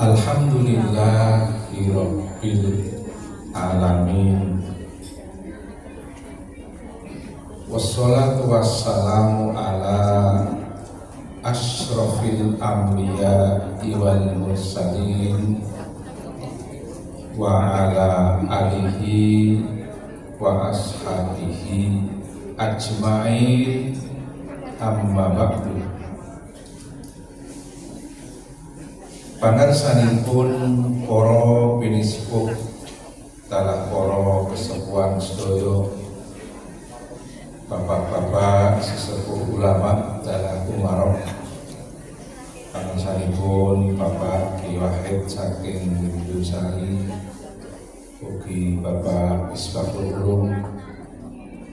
Alhamdulillahirabbil alamin. Wassalatu wassalamu ala asyrafil anbiya'i wal mursalin wa ala alihi wa ashabihi ajma'in, amma ba'du. Pangarsanipun para pinisepuh dalah para kesepuhan sedaya, bapak-bapak sesepuh ulama dalah umarok. Pangarsanipun Bapak Ki Wahid saking Bidusari, ugi Bapak Isbahul Ulum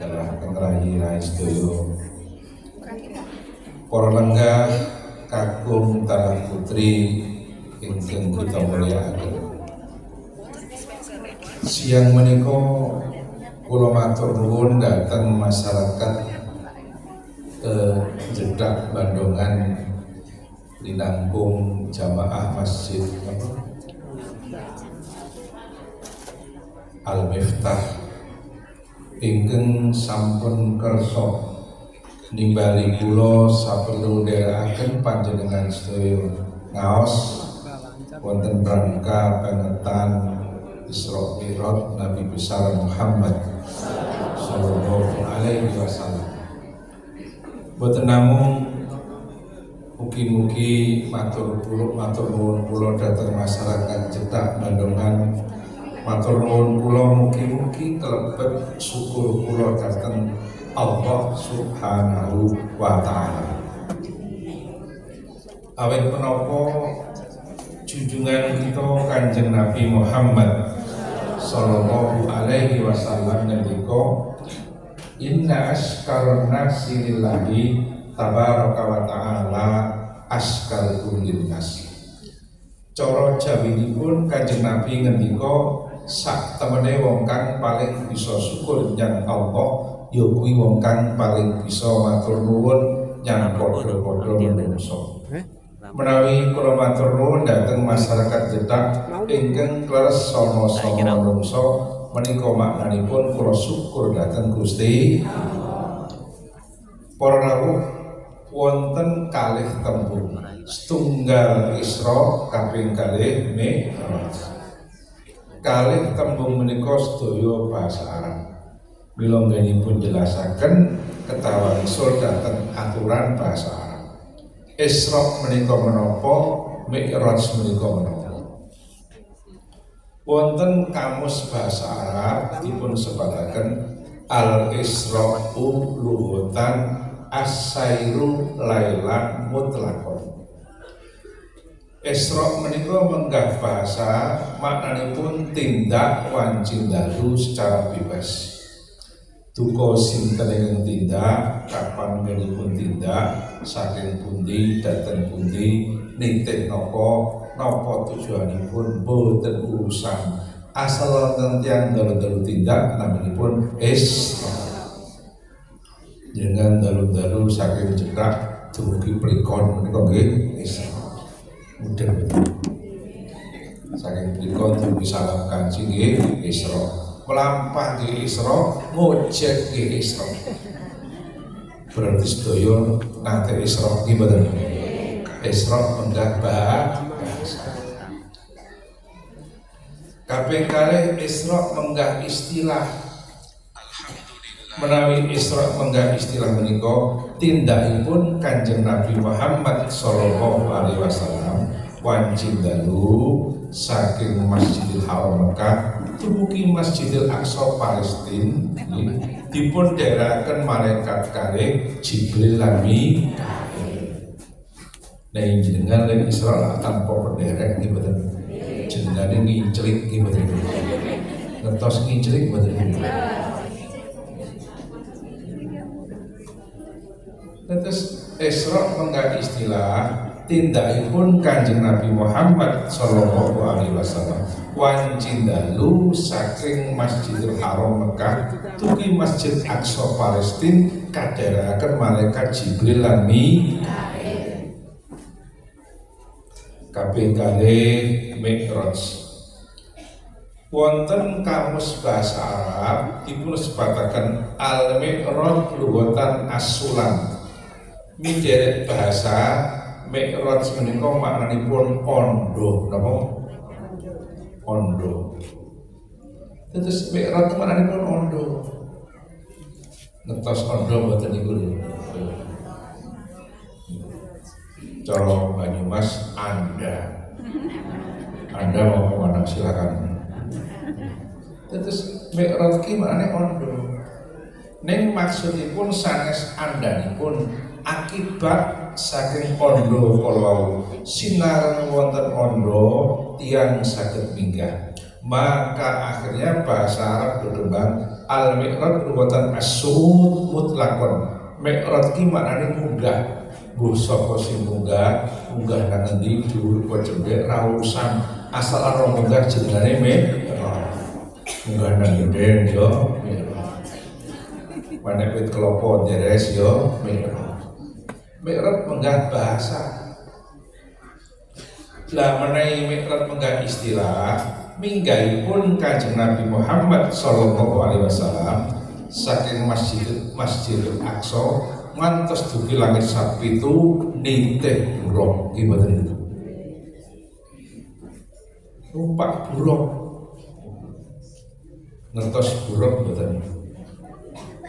dalah kentrayi rai sedaya, para lenggah kakung tanah putri ingkang kita mulyakaken. Siang menika kula matur nuwun dhateng masyarakat Jeddah Bandongan dinanggung jamaah Masjid Al-Miftah ingkang sampun kersa nimbali kula saperlu nderekaken panjenengan sedaya ngaos wonten rangka pengetan Isra Mi'raj Nabi besar Muhammad sallallahu alaihi wasallam. Boten namung mugi-mugi matur nuwun kula dhateng masyarakat Jeddah Bandongan, matur nuwun kula mugi-mugi kelebet syukur kula dhateng Allah Subhanahu wa taala. Awit menapa junjungan kita Kanjeng Nabi Muhammad sallallahu alaihi wasallam ngendika, inna askarun nasi lillahi tabaraka wa ta'ala askarun linnas. Cara jawinipun Kanjeng Nabi ngendika, sak temene wong kang paling bisa syukur nyang Allah ya kuwi wong kang paling bisa matur nuwun nyang padha-padha manungsa. Menawi kula matur nuwun dhateng masyarakat Jeddah ingkang kleres sama-sama manungsa, menika maknanipun kula syukur dhateng Gusti Allah. Para rawuh wonten kalih tembung, setunggal Isra kaping kalih Mi'raj. Kalih tembung menika sedaya basa Arab. Mila nggenipun jelasaken ketawa usul dhateng aturan basa Arab. Isra menika menapa, Mi'raj menika menapa. Wonten kamus basa Arab dipun sebataken al-Isra'u lughatan as-sairu lailan mutlaqan. Isra menika menggah bahasa maknanipun tindak wanci dalu secara bebas. Duka sinten ingkang tindak, kapan ngenipun tindak, saking pundi dhateng pundi, nitih napa tujuanipun boten urusan. Asal wonten tiyang dalu-dalu tindak naminipun Isra. Dengan dalu-dalu saking Jeddah dumugi Plikon menika nggih Isra. Mudeng. Saking Plikon dumugi Salam Kanci nggih Isra. Melampah di Isra, ngojek di Isra. Berarti sedaya nate Isra gimana? Isra menggah bahasa. Kaping kalih Isra menggah istilah. Menawi Isra menggah istilah menika tindakipun Kanjeng Nabi Muhammad sallallahu alaihi wasallam wanci dalu saking Masjidil Haram Mekah dumugi Masjidil Aqsa Palestina, dipun dherekaken malaikat kalih Jibril lan Mikail. Nah jenengan lek Isra tanpa penderek nggih mboten. Jenengane nginclik nggih mboten. Ngertos nginclik mboten. Terus Isra menggah istilah tindakipun Kanjeng Nabi Muhammad sallallahu alaihi wasallam wanci dalu saking Masjidil Haram Mekah dugi Masjid Aqsa Palestina kadherekaken malaikat Jibril lan Mikail. kaping kalih Mi'raj. Wonten kamus bahasa Arab dipun sebataken al-Mi'raj lughatan as-sulam. Mideret bahasa Mi'raj menika maknanipun ondo, napa? Ondo. Terus Mi'raj maknanipun ondo. Ngertos ondo mboten niku lho. Cara Banyumas Anda mau kemana silakan. Terus Mi'raj ki maknane ondo. Ning maksudipun sanes andhanipun akibat saking ondo kalau sinar wonten ondo tiang saged minggah. Maka akhirnya bahasa Arab berkembang al-Mi'raj wonten as-su'ud mutlaqon. Mi'raj ki maknane munggah. Mbuh sapa sing munggah nang endi dhuwur apa cendhek ra urusan, asal ana munggah jenengane Mi'raj. Munggah nang geden yo Mi'raj. Manek wit kelapa deres yo Mi'raj. Mi'raj menggah bahasa. Lah menawi Mi'raj menggah istilah, minggahipun Kanjeng Nabi Muhammad sallallahu alaihi wasallam saking Masjidil Aqsa ngantos dugi langit sapitu nitih buruk nggih mboten niku. Numpak buruk. Ngertos buruk mboten.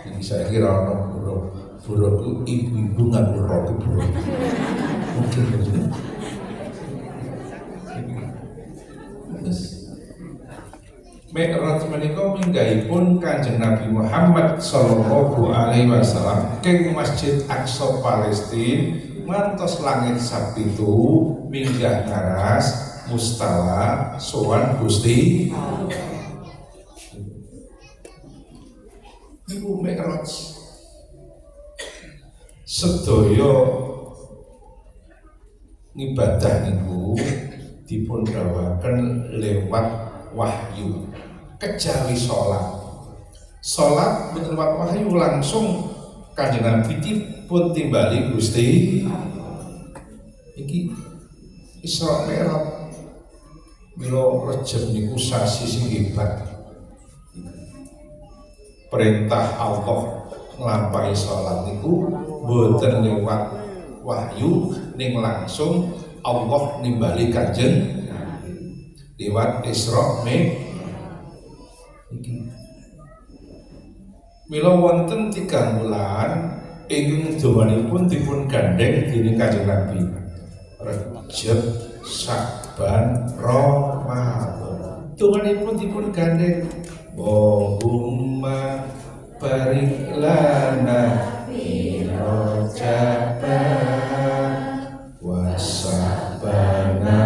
Iki saiki ra ono buruk. Buruk ku ibu-ibu nganggo roti buruk. Mungkin begitu. Mi'raj menika minggahipun Kanjeng Nabi Muhammad sallallahu alaihi wasallam keng Masjid Aqsa Palestina ngantos langit sapitu minggah ngaras mustawa sowan Gusti niku Mi'raj. Sedaya ngibadah niku dipun dawuhaken lewat wahyu. Kejawi sholat betul wahyu langsung Kanjeng Nabi dipun timbali Gusti iki Isra Mi'raj. Mila Rejab niku sasi sing hebat. Perintah Allah nglampahi sholat niku boten lewat wahyu ning langsung Allah nimbali Kanjeng lewat Isra Mi'raj. Mila wonten 3 bulan ing dawanipun dipun gandeng dening Kanjeng Nabi. Rejab, Sya'ban, Ramadan. Dawanipun dipun gandeng. Allahumma barik lana fi Rajab wa Sya'bana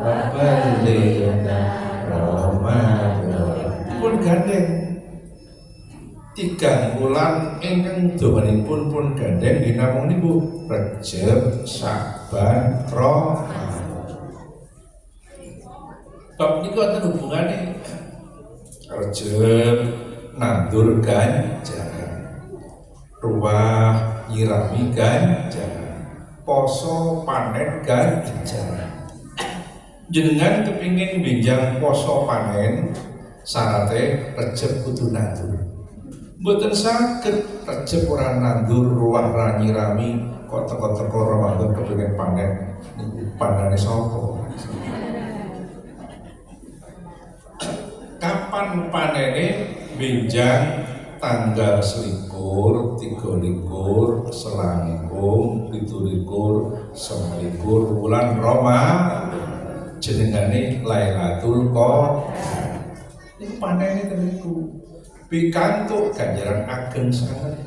wa balighna Ramadan. Dipun gandeng 3 bulan ingkang dawanipun pun gandeng dinamung niku Rejab, Sya'ban, Ramadan. Bab niku wonten hubungane Rejab nandur ganjaran, ruwah nyirami ganjaran, poso panen ganjaran. Jenengan kepingin benjang poso panen syaratnya Rejab kudu nandur. Mboten saged Rejab ora nandur ruwah ra nyirami kok teko-teko Ramadan kepengin panen niku panane sapa? Kapan panene benjang tanggal 21, 23, selangkung, 17, 29 bulan Ramadan jenengane Lailatul Qadar. Niku panene niku pikantuk ganjaran ageng sanget.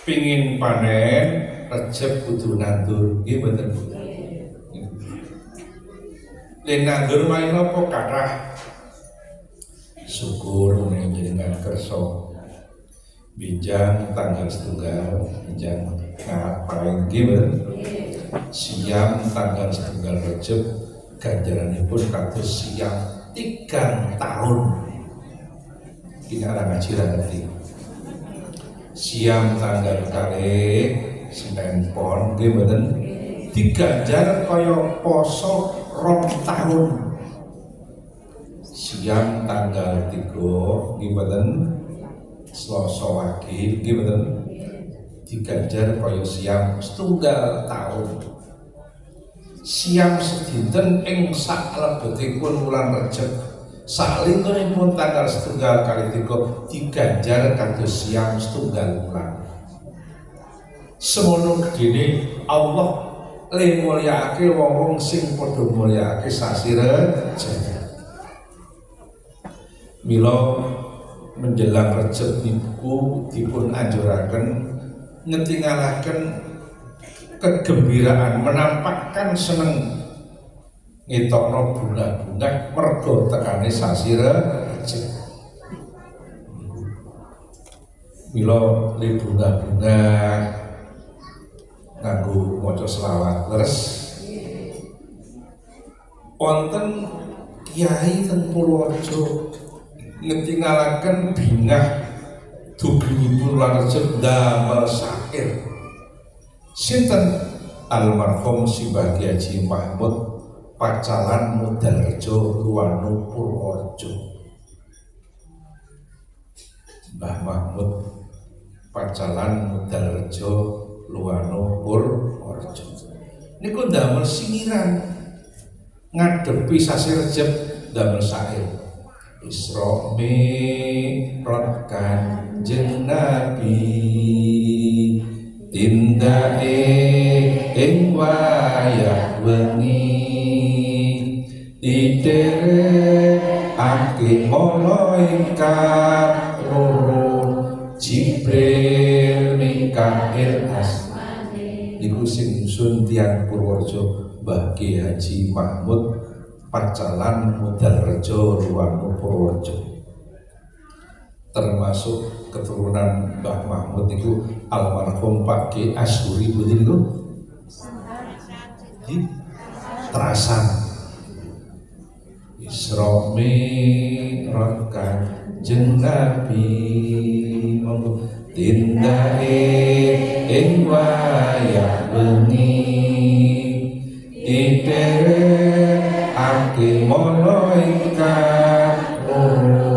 Pingin panen Rejab kudu nandur nggih mboten. Yen nandur main apa kathah syukur ning jenengan kersa bijang tanggal 1 bijang ngapain nggih mboten. Siang tanggal 1 Rejab ganjaranipun kados siang 3 tahun. Ini ada ngaji ngerti. Siang tanggal kali Senin Pon, nggih mboten diganjar kaya poso 2 tahun. Siang tanggal 3 nggih mboten Selasa wage nggih mboten diganjar kaya siam 1 tahun. Siam sedinten ing saklebetipun wulan Rejab salingkunipun tanggal 1 kali 3 diganjar kados siam 1 wulan. Semono gedene Allah le mulyakake wong sing padha mulyakake sasi Rejab. Mila menjelang Rejab niku dipun anjuraken ngetingalaken kegembiraan, menampakkan seneng ngetokno bunga-bunga mergo tekane sasi Rejab. Mila le bunga-bunga nganggo maca selawat leres wonten kiai teng Purworejo ngetingalaken bingah dugungipun wulan Rejab damel syair. Sinten? Almarhum Simbah Kyai Haji Mahmud Pacalan Mudarjo Luwano Purworejo. Mbah Mahmud Pacalan Mudarjo Luwano Purworejo niku damel singiran ngadepi sasi Rejab damel syair. Isra Mi'raj Kanjeng Nabi tindake ing wayah wengi didherekake malaikat loro Jibril Mikail Asmane niku sing nyusun tiyang Purworejo Mbah Kyai Haji Mahmud Pacalan Mudarjo Luwano Purworejo, termasuk keturunan Mbah Mahmud itu almarhum Pak Ki Ashuri betul itu Terasan. Isra Mi'raj Kanjeng Nabi monggo tindake ing wayah bengi didherekake malaikat loro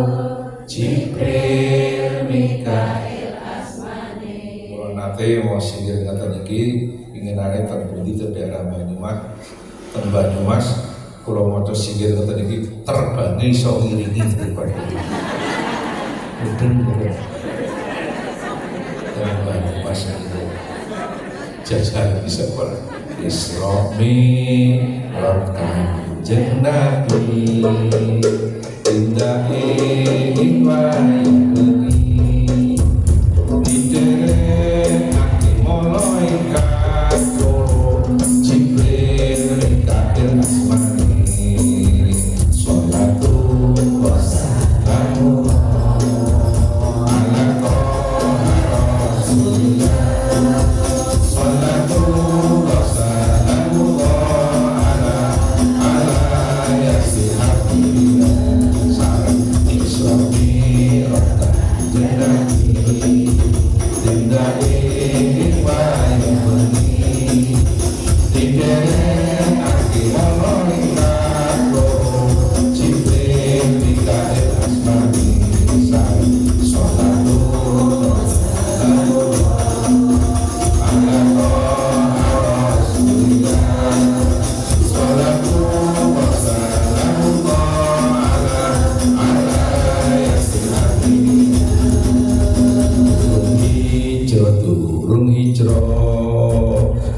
Jibril Mikail Asmane. Kula nate mau singgih ngaten iki pinginane teng pundi teng daerah Banyumas kula maca singgih ngaten iki terbangi iso ngiringi daripada mudeng teng Banyumas jajal bisa ora. Isra Mi'raj Kanjeng Nabi tindake ing wayah bengi didherekake malaikat loro Jibril Mikail Asmane sholatu wassalamu ala Rasulillah sholatu wassalamu ala yasin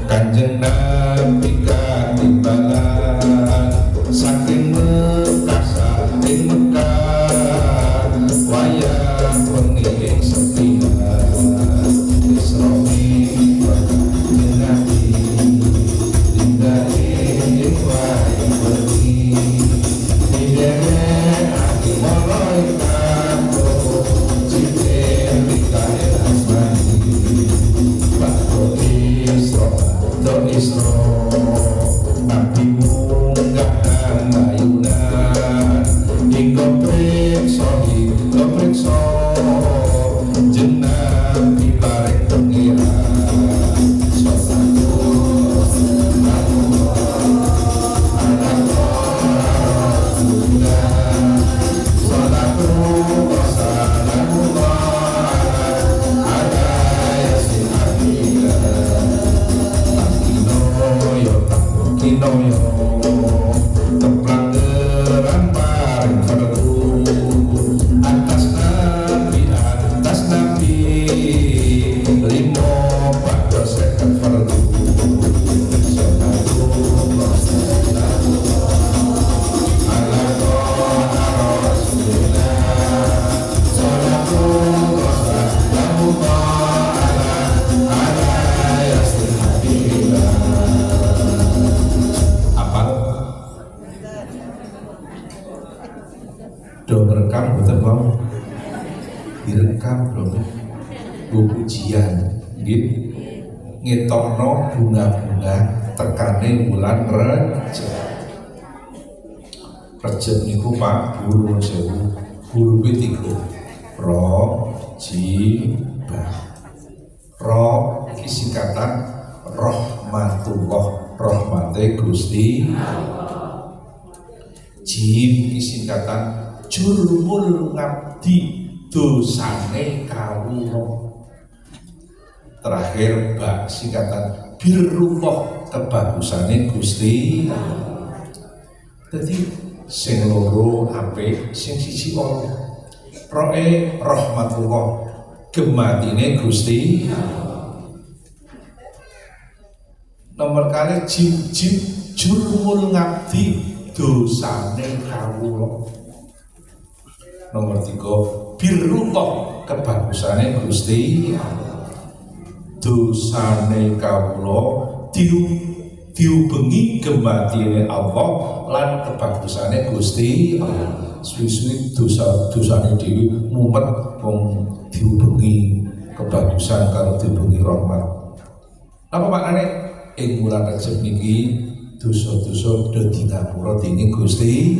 Kanjeng Nabi katimbalan saking Mekah saking Mekah wayah wengi ing sepian Isra Mi'raj Kanjeng Nabi dindake ing wayah wengi didherekake malaikat loro Jibril Mikail Asmane Isra Ranoyo Teplangeran paring perlu atas nabi limo pada second perlu do merekam betul bang direkam dong ujian gitu ngetokno bunga-bunga tekane bulan Rejab niku Pak Guru sewu guru tiga roh singkatan rahmatullah rahmate Gusti jim singkatan jurmul ngabdi dosane kawula terakhir bak singkatan birrullah kebagusane Gusti dadi sing loro apik sing siji ala roe rahmatullah gematine Gusti nomor kali jim jurmul ngabdi dosane kawula nomor 3 birrullah kebagusane Gusti dosane kawula diubengi gematine Allah lan kebagusane Gusti suwi-suwi dosane dhewe mumet wong diubengi kebagusan karo diubengi rahmat apa maknane ing bulan Rejab niki dosa-dosa dadi ngapura dening Gusti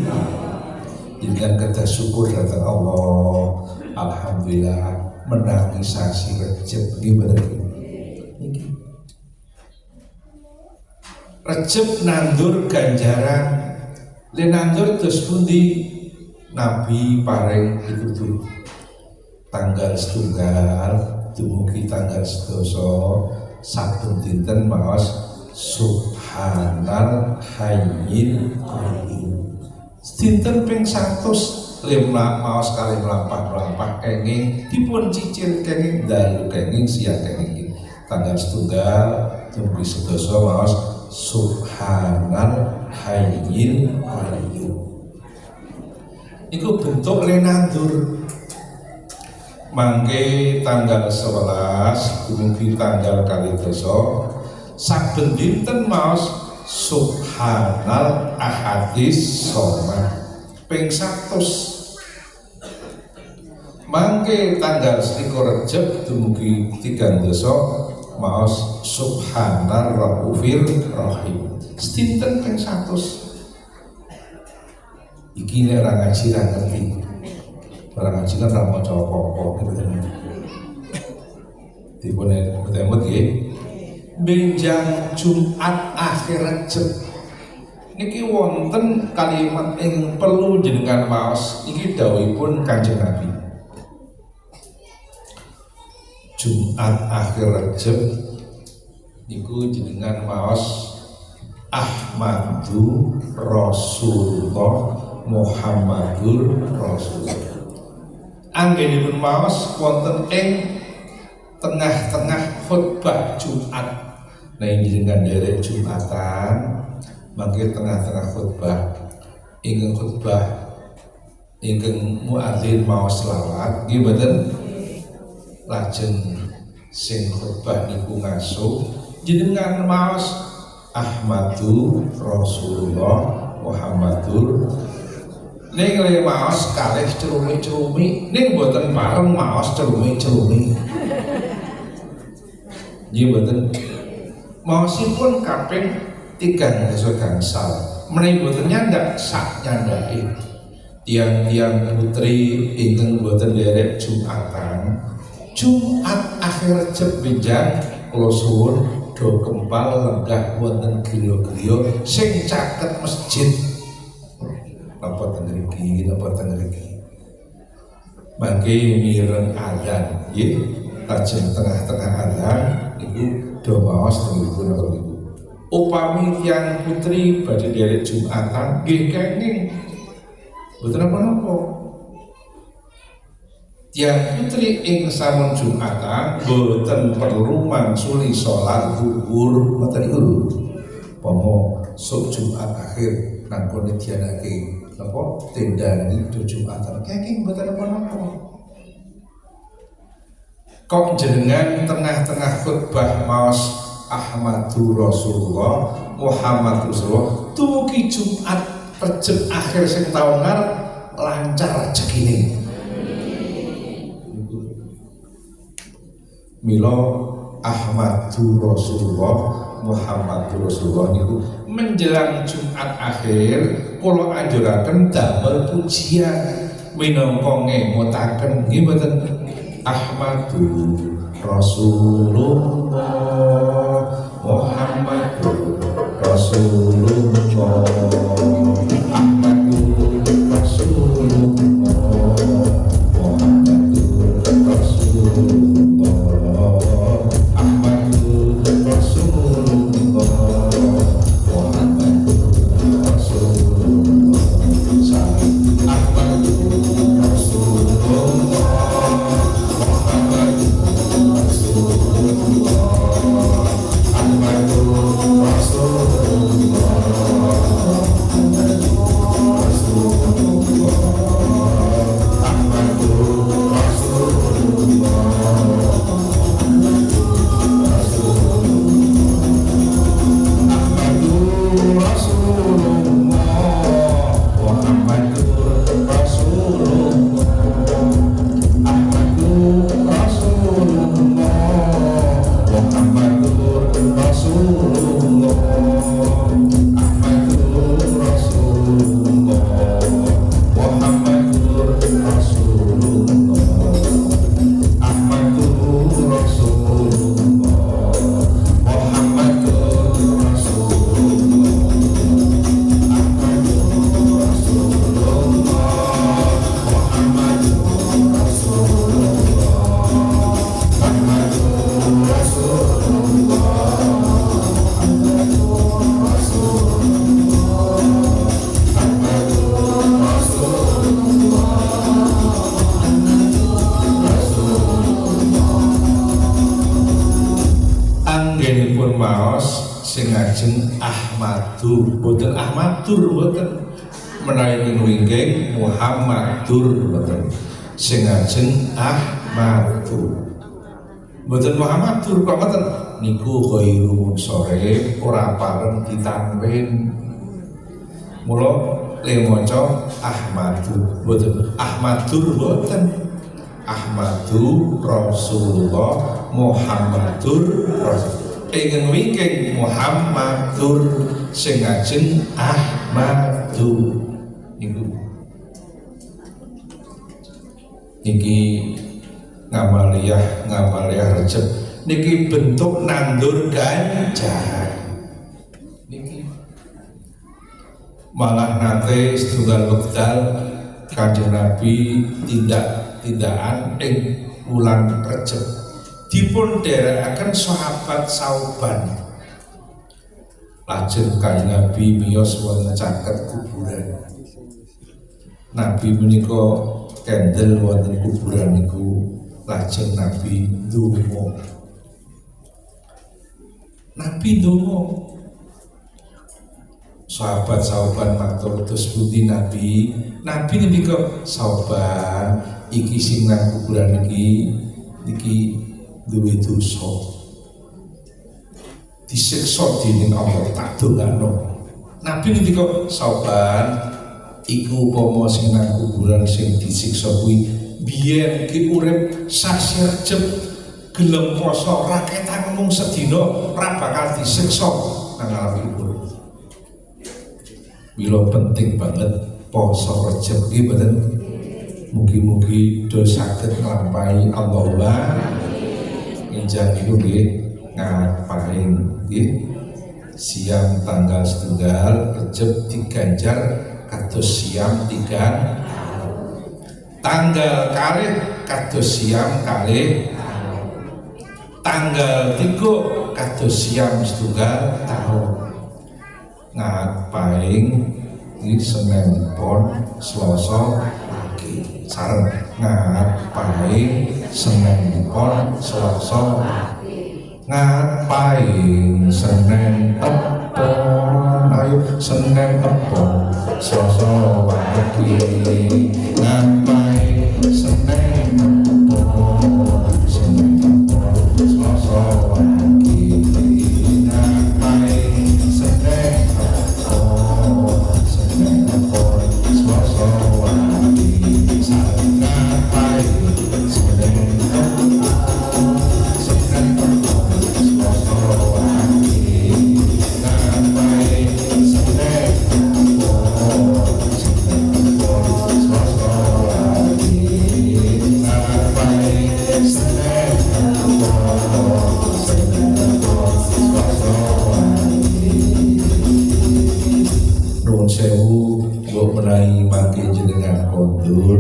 dengan kata syukur datang Allah alhamdulillah menangi sasi Rejab gimana ini Rejab nandur ganjaran le nandur terus pundi Nabi paring itu tanggal setunggal dumugi tanggal sedoso saben dinten maos subhanal hayyil qayyum dinten ping 100 lemlak maos kali melampah kenging dipun cicil kenging dalu kenging siang kenging tanggal setunggal dumugi sedoso maos subhanal hayyil qayyum iku bentuk lenandur mangke tanggal 11 dumugi tanggal kali doso saben dinten maos subhanal ahadis somad ping 100 mangke tanggal 21 Rejab dumugi 3 doso maos subhanar raufir rahim sedinten ping 100 iki nek ora ngaji ra ngerti ora ngaji kan ra maca apa-apa gitu dipun ketemu nggih benjang Jumat akhir Rejab niki wonten kalimat ing perlu jenengan maos iki dawuhipun Kanjeng Nabi Jumat akhir Rejab niku jenengan maos Ahmadu Rasulullah Muhammadur Rasulullah anggenipun maos wonten ing tengah-tengah khutbah Jumat nah jenengan derek Jumatan mangke tengah-tengah khutbah ingkang khutbah ingkang muadzin maos selawat nggih mboten lajeng sing khutbah niku ngaso jenengan maos Ahmadu Rasulullah Muhammadur ning le maos kalih cerumi-cerumi ning mboten bareng maos cerumi-cerumi nggih mboten maosipun kaping 3 gangsal menawi mboten nyandak sak nyandake tiang-tiang putri ingkang mboten derek Jumatan Jumat akhir Rejab benjang kula suwun do kempal lenggah wonten griya-griya sing caket masjid napa teng mriki mangke mireng adzan nggih lajeng tengah-tengah adzan niku do maos teng niku upami tiyang putri badhe derek Jumatan nggih kenging mboten napa-napa. Tiyang putri ing samun Jumatan boten perlu mangsuli salat zuhur mboten niku. Pomo sok Jumat akhir nang kene dianake napa tenda itu Jumatan kenging mboten napa-napa. Kok jenengan tengah-tengah khutbah maos Ahmadu Rasulullah Muhammad Rasulullah tumugi Jumat Rejeb akhir sing taun ngarep lancar rezekine. Mila Ahmadu Rasulullah Muhammad Rasulullah niku menjelang Jumat akhir kula anjuraken damel pujian minangka ngemotaken nggih mboten Ahmadu Rasulullah Muhammadur Rasulullah Ahmadur Rasulullah Muhammadur Rasulullah Ahmadur Rasulullah Muhammadur Rasulullah Ahmadur Rasulullah Ahmadu boten Ahmadur boten menawi wingking Muhammadur boten sing ajeng Ahmadu boten Muhammadur kok boten niku khairu sore ora pareng ditampen mula le maca Ahmadu boten Ahmadur boten Ahmadu Rasulullah Muhammadur Rasulullah ingin wingking Muhammadur sing ajeng Ahmadu niku niki ngamaliyah Rejeb niki bentuk nandur ganjaran niki malah nate setunggal wekdal Kanjeng Nabi tindakan ing wulan Rejeb dipun derekaken sahabat Sauban lajeng Kanjeng Nabi miyos wonten caket kuburan Nabi menika kendel wonten kuburan niku lajeng Nabi ndonga sahabat Sauban matur terus pundi Nabi menika Sauban iki sing nang kuburan iki duwe dosa disiksa dening Allah tak dongano Nabi ngendika Sauban iku upama sing nang kuburan sing disiksa kuwi biyen ki urip sasi Rejeb gelem poso raketan mung sedina ora bakal disiksa nang alam kubur. Mila penting banget poso Rejeb iki mboten mugi-mugi do saged nglampahi Allahumma injang itu nggih ngapain nggih siang tanggal setunggal Rejeb diganjar kados siam 3 tanggal kalih kados siam kalih tanggal 3 kados siam setunggal tahun ngapain di Senin Pon Selasa pagi sareng ngapain Senin Pon Selasa ngapain Senin Pon ayo Senin Pon Selasa pagi ngapain Senin Pon Senin Pon Selasa pagi ngapain Senin Pon Senin Pon Selasa pagi ngapain Senin Pon Senin Pon Selasa pagi ngapain Senin Pon Senin Pon Selasa pagi ngapain Senin Pon Senin Pon Selasa pagi. Nuwun sewu mbok menawi mangke jenengan kondur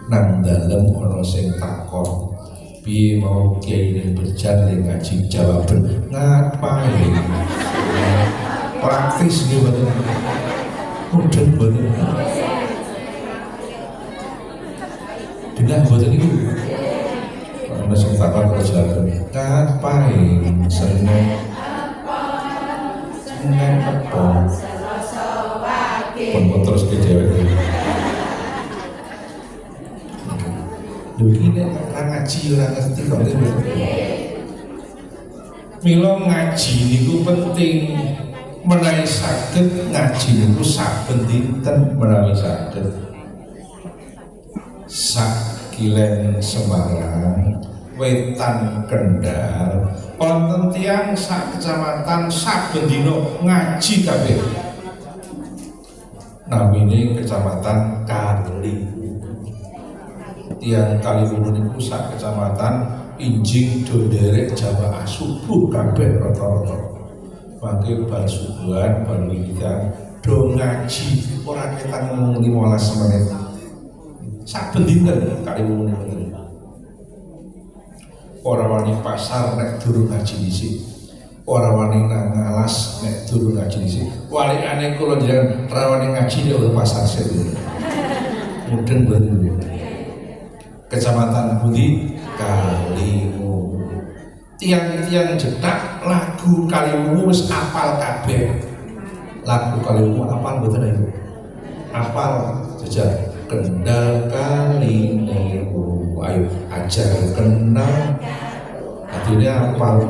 nang dalem ana sing takon piye mau kiai ini berjalan ngaji jawaban ngapain praktis nih betul mudah betul benar betul itu ana sing takon terus jawaban ngapain Senin apa pun terus ke dewek lho iki nek ngaji ora ngerti kok mila ngaji niku penting menawi saged ngaji niku saben dinten menawi saged sakilen Semarang Wetan Kendal wonten tiyang sak kecamatan saben dina ngaji kabeh namine kecamatan Kaliwungu tiang Kaliwungu niku sak kecamatan injing do nderek jamaah subuh kabeh rata-rata mangke bar subuhan bar wiridan do ngaji ora ketan ngomong 15 menit saben dinten Kaliwungu niku ora wani pasar nek durung ngaji dhisik ora wani nang alas nek durung ngaji dhisik walikane kula jenengan ra wani ngaji nek ora pasar sik mudeng bener Kecamatan Pundi Kaliwungu tiang-tiang jedak lagu Kaliwungu wis apal kabeh lagu Kaliwungu apal mboten niku apal jejak Kendal Kaliwungu ayo ajar kenal artinya apal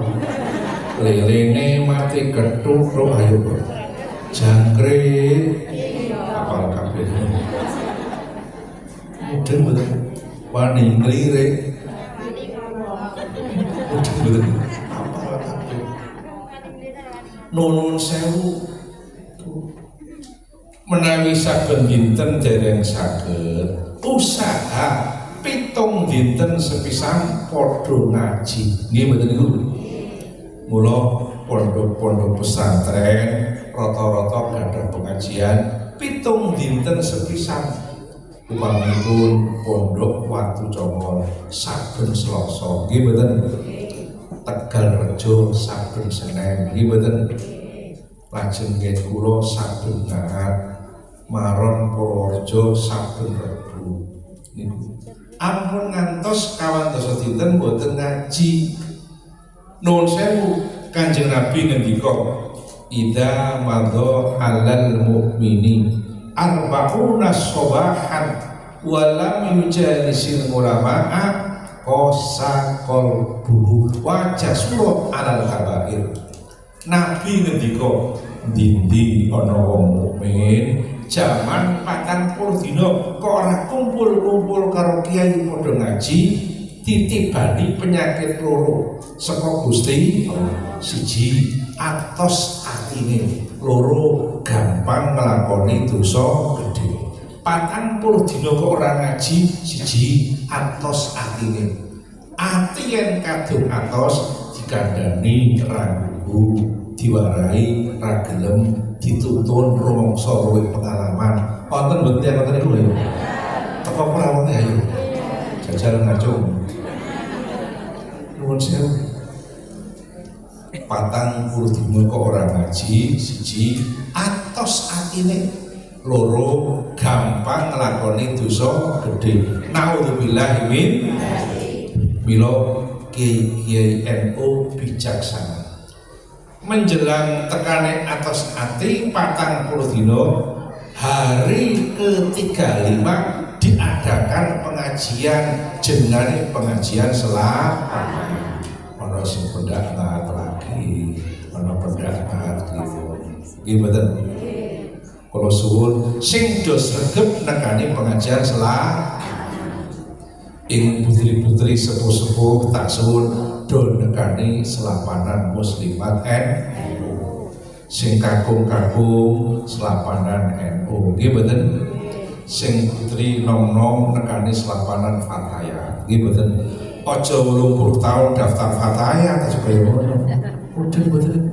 lelene mati ketutuk ayo jangkrik apal kabeh mudeng betul wani nglirik mudeng apal kabeh nuwun sewu menawi saben dinten dereng saged usaha 7 dinten sepisan padha ngaji nggih mboten niku mula pondok-pondok pesantren rata-rata gadah pengajian 7 dinten sepisan umpamipun pondok Watu Congol saben Selasa nggih mboten Tegal Rejo saben Senin nggih mboten lajeng nggih kula saben Ahad Maron Purworejo saben Rebu niku ampun ngantos kawan dosa dinten mboten ngaji nuwun sewu Kanjeng Nabi ngendika idza madha alal mukmini arba'una sobahan walam yujalisil ulama'a kosa kolbuhu wajah suruh alal kabair Nabi ngendika dindi ana wong mukmin jaman 40 dina kok ora kumpul-kumpul karo kiai padha ngaji titibani penyakit loro saka Gusti siji atos atine loro gampang nglakoni dosa gedhe 40 dina kok ora ngaji siji atos atine ati yen kadung atos dikandani ragu diwarai ra gelem dituntun rumangsa luwih pengalaman wonten mboten ya wonten niku lho teko perawate ayo jajal ngacung nuwun sewu 40 dino kok ora ngaji, siji atos atine, loro gampang nglakoni dosa gedhe. Naudzubillahi min mila Kiai NU bijaksana. Menjelang tekane atos ati 40 dino, hari ke-35 diadakan pengajian jenenge pengajian selama. Ono sing pendapat lagi, ono pendapat gitu. Nggih mboten? Kula suwun sing do sregep nekani pengajian selama. Ing putri-putri sepuh-sepuh tak suwun do nekani selapanan muslimat NU. Sing kakung-kakung selapanan NU. Nggih mboten? Sing putri nom-nom nekani selapanan Fataya. Nggih mboten? Aja 80 tahun daftar Fataya ta supaya ngono. Mboten.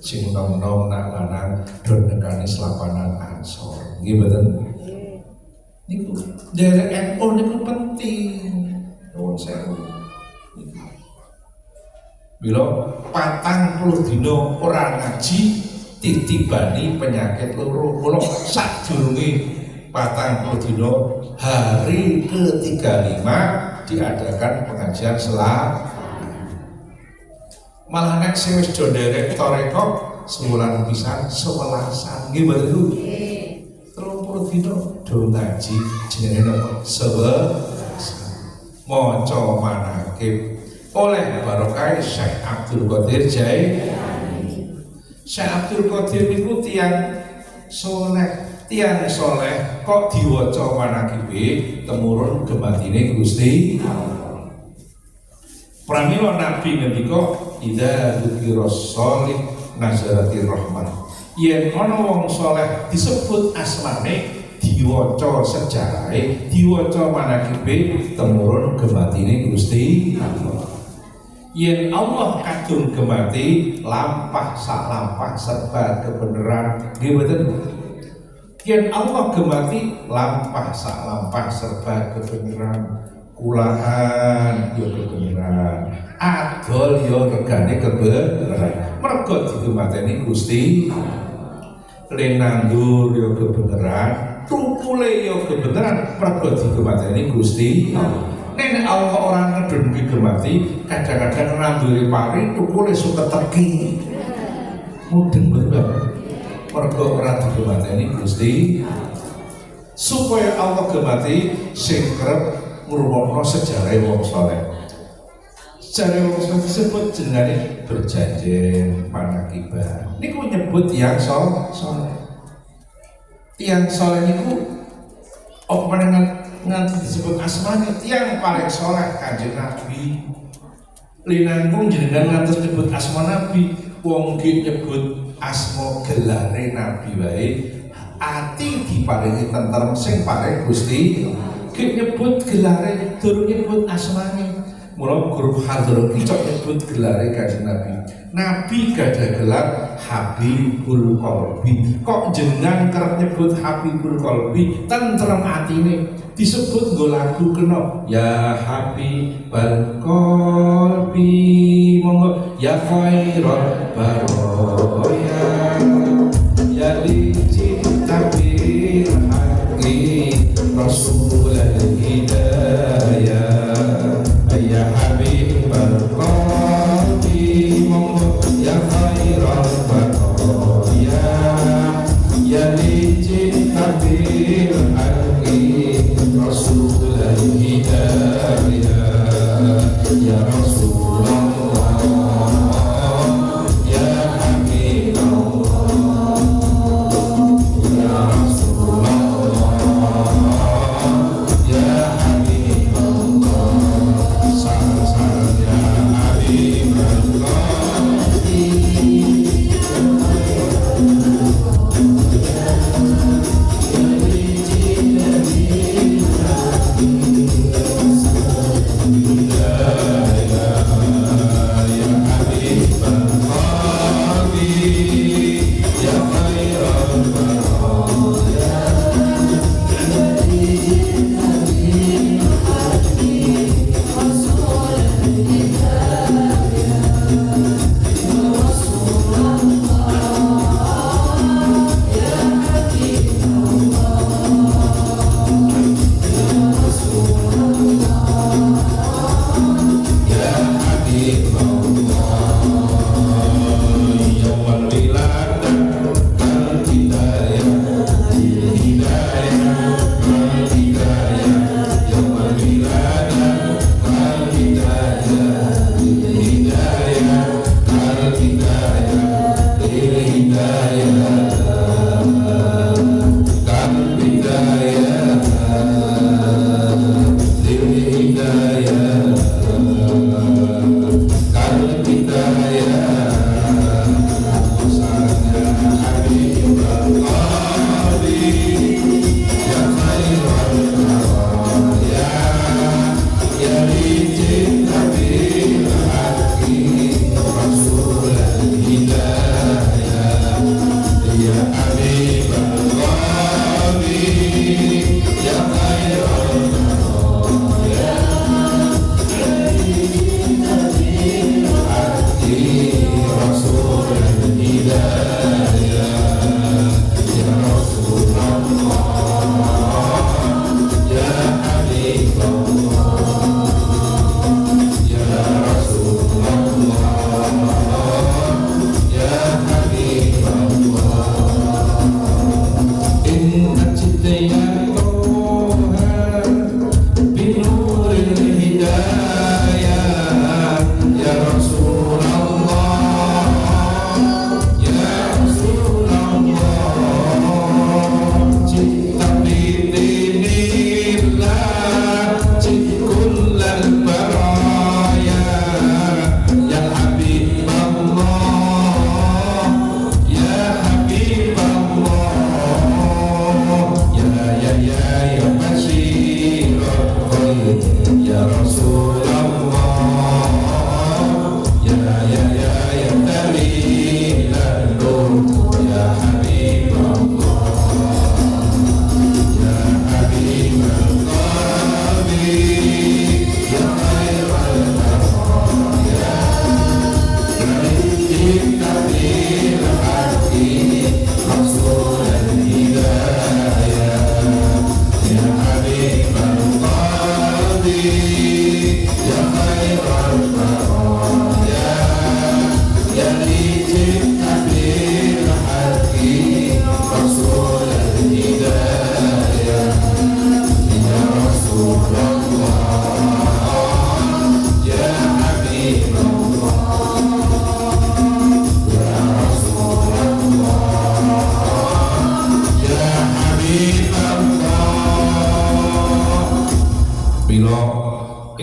Sing nom-nom nak lanang do nekani selapanan Ansor. Nggih mboten? Niku derek NU niku penting. Nuwun sewu. Bila 40 dino ora ngaji ditibani penyakit loro. Kula sadurunge 40 dino hari ke-35 diadakan pengajian selama. Malah nek sing wis do nderek tarekah sebulan pisan 11an nggih mboten niku. 30 dino do ngaji jenenge napa? 11 maca manaqib oleh barokah Syekh Abdul Qadir Jailani. Syekh Abdul Qadir niku tiyang soleh kok diwaca manaqibe temurun gematine Gusti Allah. Pramila Nabi ngendika idza dzikiros sholih nazaratir rahmah. Yen ana wong soleh disebut asmane, diwaca sejarahe, diwaca manaqibe temurun gematine Gusti Allah. Yen Allah kadung gemati lampah sak lampah serba kebenaran. Nggih mboten? Yen Allah gemati lampah sak lampah serba kebenaran. Kulaan yo kebenaran, adol yo regane kebenaran. Mergo digemateni Gusti, lenandur yo kebenaran, tukule yo kebenaran. Mergo digemateni Gusti. Nek Allah orang ngedun digemati, kadang-kadang nanduri pari tukule suka teki. Mudeng bener. Mergo ora digemateni Gusti. Supaya Allah gemati sing kerep ngrungokno sejarah wong saleh. Sejarah wong saleh disebut jenenge berjanji manaqibah. Niku nyebut tiyang saleh. Tiyang saleh niku apa menengan nganti disebut asmane tiyang paling saleh Kanjeng Nabi. Linangkung jenengan ngantos nyebut asma Nabi, wong ki nyebut asma gelare Nabi wae. Ati diparingi tentrem sing paring Gusti. Ki nyebut gelare durung nyebut asmane. Mula guru hadroh kicok nyebut gelare Kanjeng Nabi. Nabi gadah gelar Habibul Qalbi. Kok jenengan kerep nyebut Habibul Qalbi, tentrem atine. Disebut nggo lagu kena ya Habibul Qalbi, monggo ya khairal baraya ya lici tabir haqi Rasulul Hidayah ya Habibul Qalbi, monggo ya khairal baraya ya lici tabir haqi Rasulul Hidayah ya Rasulullah ya Habib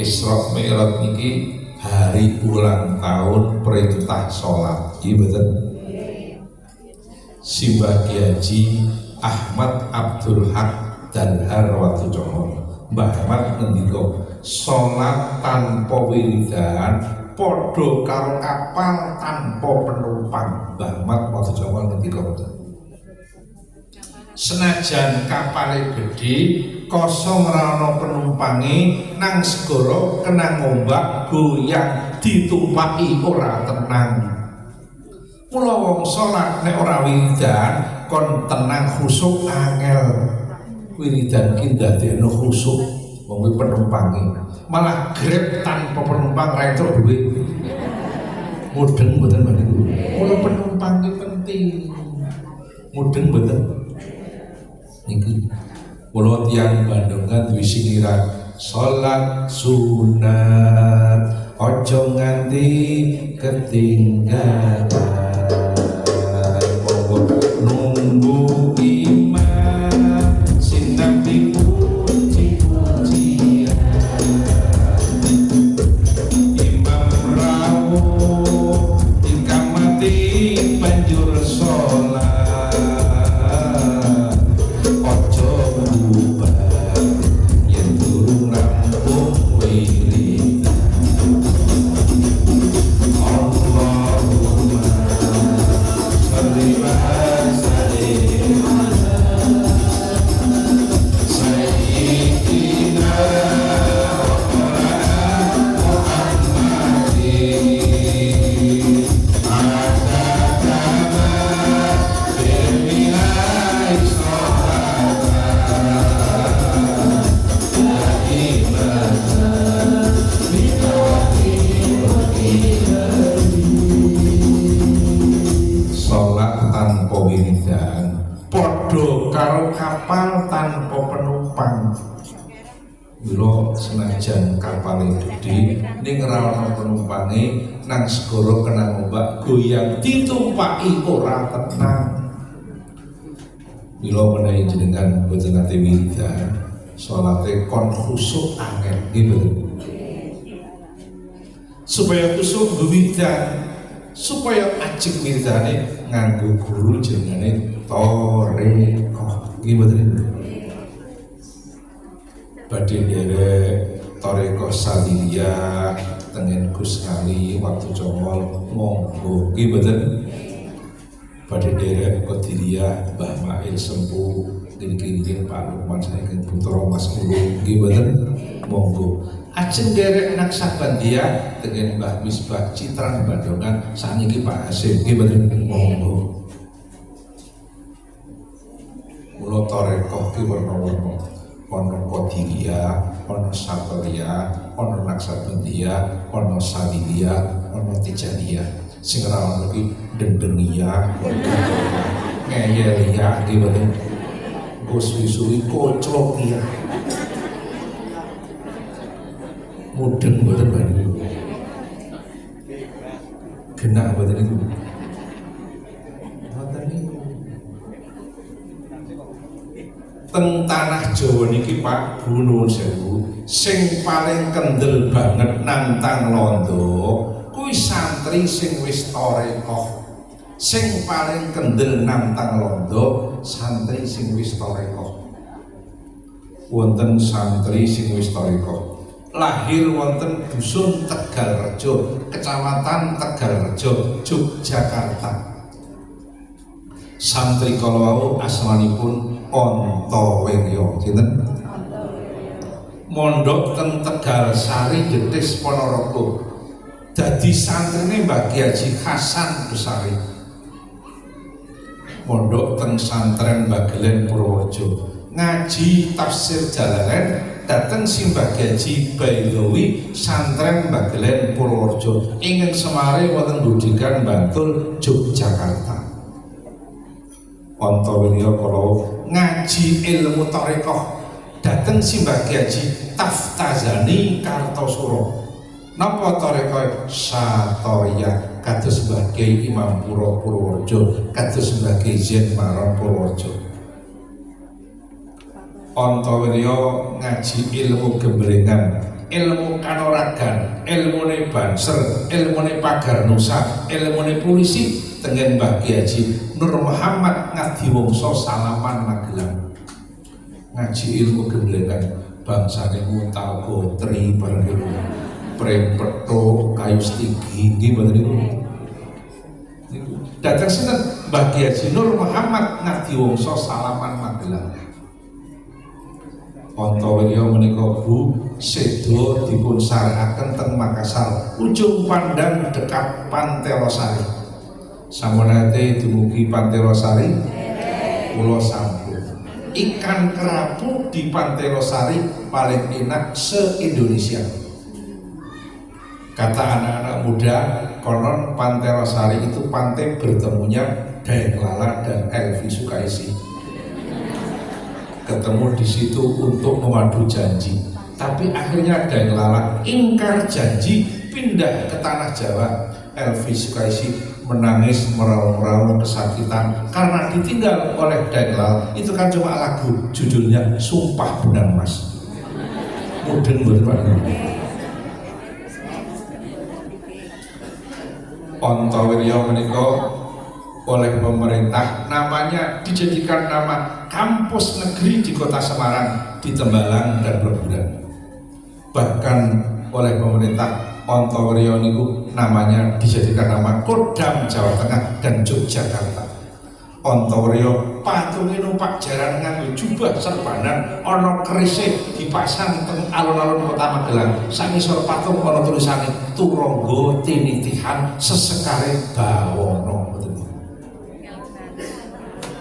Isra Mi'raj niki hari ulang tahun perintah sholat. Iya betul. Simbah Kyai Haji Ahmad Abdul Haq Danhar Watu Congol. Mbah Ahmad ngendika sholat tanpa wiridan podo karo kapal tanpa penumpang. Mbah Ahmad Watu Congol ngendika betul. Senajan kapale gedhe kosong rano penumpangi nang segara kena ngombak goyang ditumpaki ora tenang. Mula wong salat nek ora wiridan kon tenang khusuk angel. Wiridan ki ndadekno khusuk wong penumpangi. Malah grab tanpa penumpang ra entuk duwe. Mudeng mboten niku. Mula penumpang ki penting. Mudeng mboten. Niki kula tiyang Bandungan duwe singiran salat sunat ojo nganti ketinggalan nunggu imam sinten dipuji-pujian imam rawuh dikamati banjur salat kapal tanpa penumpang. Mula senajan kapale gedhe ning ra ana penumpange nang segara kena ombak goyang ditumpaki ora tenang. Mila menawi jenengan boten nate wiridan salate kon khusuk angel nggih. Supaya khusuk wiridan supaya ajeng wiridane nganggo guru jenenge Toreko. Gimana? Badhe derek Toreko Sadilia tengen Gus Ali Watu Congol monggo gimana? Badhe derek Qadiria Mbah Mail Sempu kiri-kiri Pak Lukman saking putra Mas Ulu gimana? Monggo. Ajeng derek Naksabandia tengen Mbah Misbah Citran Bandungan saniki Pak Hasim gimana? Monggo. Mula Toreko ki warna-warna ana Qadiria, ana Satoria, ana Naksabandia, ana Sadilia, ana Tijaniyah. Sing ora ana ki Dendengia, Ngeyelia ki boten. Suwi-suwi koclok ya. Mudeng boten niku. Genah boten niku. Teng tanah Jawa niki Pak Gunung Sewu sing paling kendel banget nantang londo kuwi santri sing wis toreko. Sing paling kendel nantang londo santri sing wis toreko. Wonten santri sing wis toreko lahir wonten dusun Tegalrejo, kecamatan Tegalrejo, Yogyakarta. Santri kala wau asmanipun Antawirya, sinten? Mondok ten Tegalsari Detis Ponorogo. Dadi santrine Mbah Kyai Haji Hasan Besari. Mondok ten santren Mbah Gelen Purworejo. Ngaji tafsir Jalalain dateng Simbah Gyaji Baidowi santren Bagelen Purworejo ingin semare wonten Budikan Bantul Yogyakarta. Antawirya kala ngaji ilmu tarekah dateng Simbah Gyaji Taftazani Kartosuro. Napa tarekah Satorya kados sebagai Imam Purworejo, kados sebagai Zen Maron Purworejo. Antawirya ngaji ilmu gemblengan, ilmu kanoragan, ilmune banser, ilmune pagar nusa, ilmune polisi tengen Mbah Gyaji Nur Muhammad Ngadiwangsa Salaman Magelang. Ngaji ilmu gemblengan bangsane Mutal Gotri bareng niku. Prempetho kayu stigi nggih mboten niku. Dateng sinten Mbah Gyaji Nur Muhammad Ngadiwangsa Salaman Magelang. Antawirya menika Bu sedo dipun sarekaken teng Makassar, ujung pandang dekat Pantelosari. Sampun ate dumugi Pantelosari kula sampun. Ikan kerapu di Pantelosari paling enak se-Indonesia. Kata anak-anak muda, konon Pantelosari itu pantai bertemunya Daeng Lala dan Elvi Sukaisi. Ketemu di situ untuk memadu janji, tapi akhirnya Daeng Lala ingkar janji pindah ke tanah Jawa. Elvi Sukaisi menangis meraung-raung kesakitan karena ditinggal oleh Daeng Lala. Itu kan cuma lagu, judulnya Sumpah Benang Mas. Mudeng bener. Antawirya menika oleh pemerintah namanya dijadikan nama kampus negeri di Kota Semarang, di Tembalang dan Pleburan. Bahkan oleh pemerintah Antawirya niku namanya dijadikan nama Kodam Jawa Tengah dan Yogyakarta. Antawirya patunge numpak jaran nganggo jubah serbanan ana kerise dipasang teng alun-alun Kota Magelang. Sangisor patung ana tulisane Turangga Tinitihan Sesekare Bawana.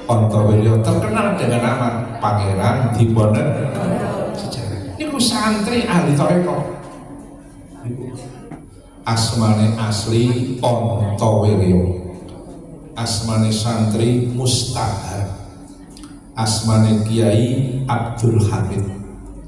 Antawirya terkenal dengan nama Pangeran Diponegoro. Sejarah niku santri ahli tarekah. Asmane asli Antawirya, asmane santri Mustahar, asmane Kiai Abdul Hamid,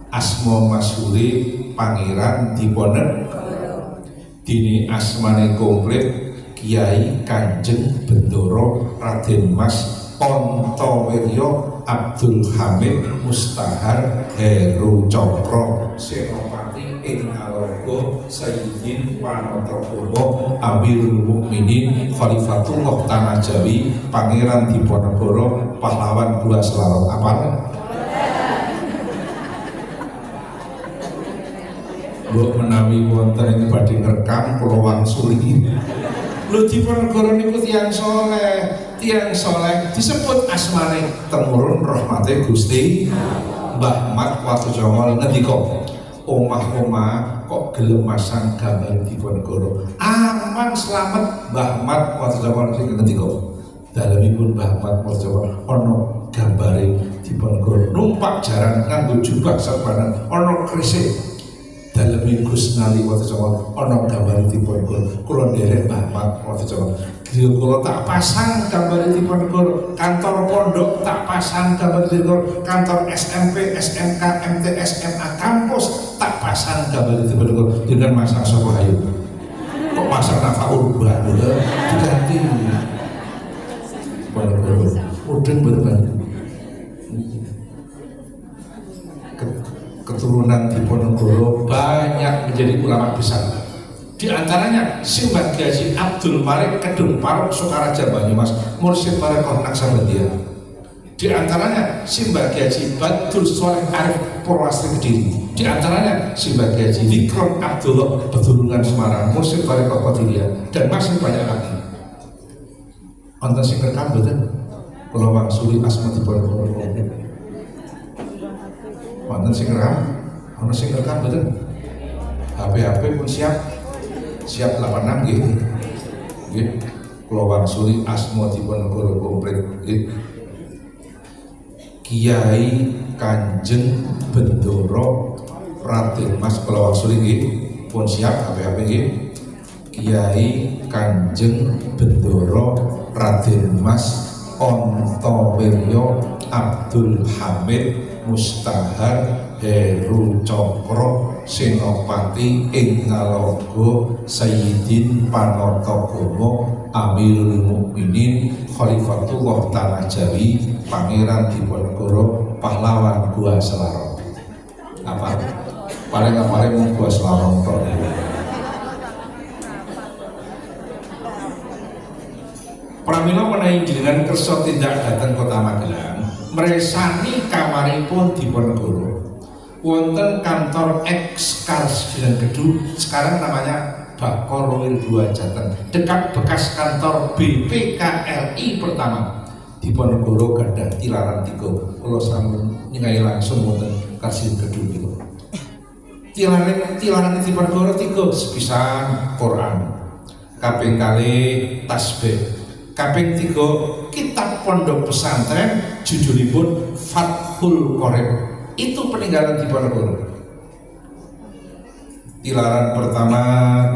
asma masyhure Pangeran Diponegoro. Dini asmane komplit Kiai Kanjeng Bendoro Raden Mas Antawirya Abdul Hamid Mustahar Heru Cokro Senopati ing Alaga Sayyidin Wanatagama Amirul Mukminin Khalifatullah Tanah Jawi Pangeran Diponegoro Pahlawan Dua Selarong. Apal? Mbok menawi wonten ing badhe ngrekam kula wangsuli. Lho Diponegoro niku tiyang soleh disebut asmane temurun rahmate Gusti Mbah Mat Watujongol ngendika, omah-omah kok gelem masang gambar Diponegoro aman slamet. Mbah Mat Watujongol sing ngendika dalemipun Mbah Mat Watujongol ana gambare Diponegoro numpak jaran nganggo jubah serbanan ana kerise. Dalemi Gus Nali Watujongol ana gambar Diponegoro. Kula nderek Mbah Mat Watujongol. Kula tak pasang gambar Diponegoro, kantor pondok tak pasang gambar Diponegoro, kantor SMP, SMK, MTS, SMA, kampus tak pasang gambar Diponegoro. Dengan masang sapa ayo? Kok masang Nafa Urban diganti Diponegoro. Mudeng bener. Keturunan Diponegoro banyak menjadi ulama besar. Di antaranya Simbah Gyaji Abdul Malik Kedung Parok Sukaraja Banyumas Mursyid Tarekah Naksabandia. Di antaranya Simbah Gyaji Badrul Sholeh Arif Purwastri Kediri. Di antaranya Simbah Gyaji Dikron Abdullah Bedulungan Semarang Mursyid Tarekah Qadiriyah dan masih banyak lagi. Wonten sing rekam mboten? Kula wangsuli asma Diponegoro. Wonten sing rekam? Ana sing rekam mboten? HP pun siap 86 nggih. Nggih. Kula wangsuli asma Diponegoro komplit nggih. Kiai Kanjeng Bendoro Raden Mas kula wangsuli nggih pun siap HP-HP nggih. Kiai Kanjeng Bendoro Raden Mas Ontowiryo Abdul Hamid Mustahar Heru Cokro Senopati ing Ngalogo Sayyidin Panotogomo Amirul Mukminin Khalifatullah Tanah Jawi Pangeran Diponegoro Pahlawan Gua Selarong. Apa? Paling mau Gua Selarong tok. Pramila menawi jenengan kersa tindak dhateng Kota Magelang, mresani kamaripun Diponegoro. Wonten kantor Ekskarsidenan Gedu, sekarang namanya Bakor Dua Jateng, dekat bekas kantor BPKRI pertama. Diponegoro gadah tilaran 3. Kula sampun ningali langsung wonten Karsidenan Gedu niku. Tilaran Diponegoro 3 sepisan Quran, kaping kalih tasbih, kaping 3 kitab pondok pesantren judulipun Fathul Qorib. Itu peninggalan Diponegoro. Tilaran pertama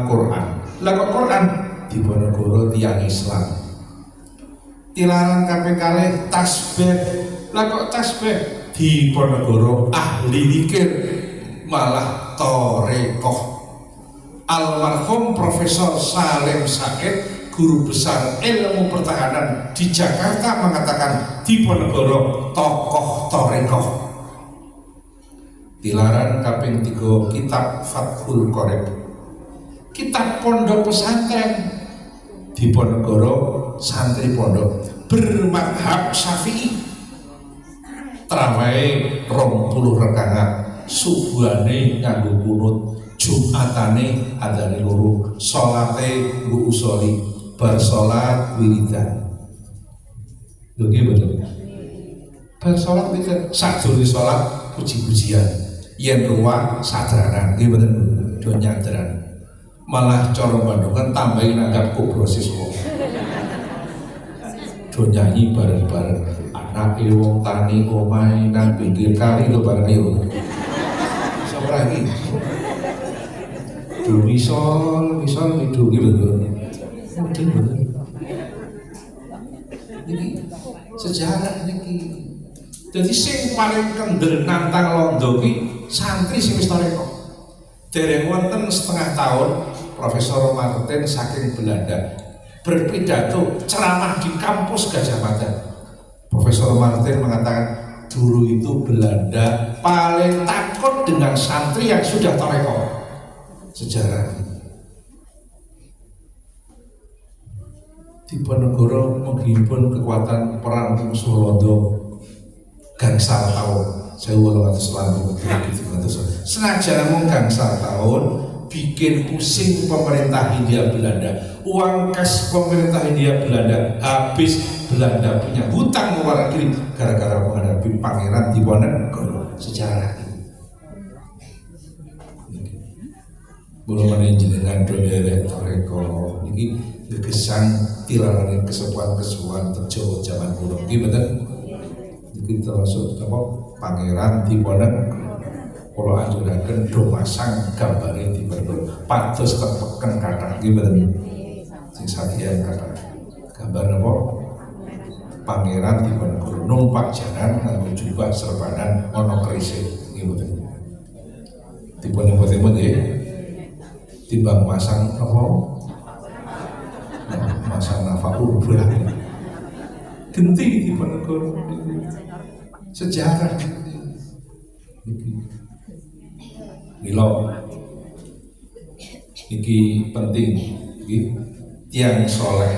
Quran. Lah kok Quran? Diponegoro tiyang Islam. Tilaran kaping kalih tasbih. Lah kok tasbih? Diponegoro ahli zikir, malah tarekoh. Almarhum Profesor Salim Said, guru besar ilmu pertahanan di Jakarta, mengatakan Diponegoro tokoh tarekoh. Tilaran kaping 3 kitab Fathul Qorib, kitab pondok pesantren. Diponegoro santri pondok bermadhab Syafi'i. Traweh 20 rakaat, subuhane nganggo kunut, Jumatane adane loro, salate nggo usoli, bar salat wiridan. Lho nggih betul. Bar salat wiridan, sadurunge salat puji-pujian. Yen ruwah sadranan, nggih mboten do nyadran. Malah cara Bandungan tambahin nanggap kubrosis wong. Do nyanyi bareng-bareng. Anake wong tani omahe nang pinggir kali lho bareng yo. Iso ora iki? Do misol itu gitu lho. Mungkin bener. Niki sejarah niki. Jadi sing paling kendel nantang londo ki santri sing wis tarekoh. Dereng wonten setengah tahun Profesor Martin saking Belanda berpidato ceramah di kampus Gajah Mada. Profesor Martin mengatakan dulu itu Belanda paling takut dengan santri yang sudah tarekoh. Sejarah. Diponegoro menghimpun kekuatan perang musuh Londo gangsal tahun 1800 senajan mung gangsal tahun bikin pusing pemerintah Hindia Belanda. Uang kas pemerintah Hindia Belanda habis. Belanda punya hutang luar negeri gara-gara menghadapi Pangeran Diponegoro. Sejarah belum ada jenengan doyere toreko ini gegesan tilaran kesepuan-kesepuan terjauh zaman kuno ini betul. Ini termasuk apa Pangeran Diponegoro. Kalau anjuraken do masang gambare Diponegoro pados tepeken kathah iki mboten sing sakian kathah gambar apa Pangeran Diponegoro numpak jaran nganggo jubah serbanan ana kerise iki mboten Diponegoro nggih timbang masang apa masang nafaul berat genti Diponegoro sejarah Milo iki penting iki tiang soleh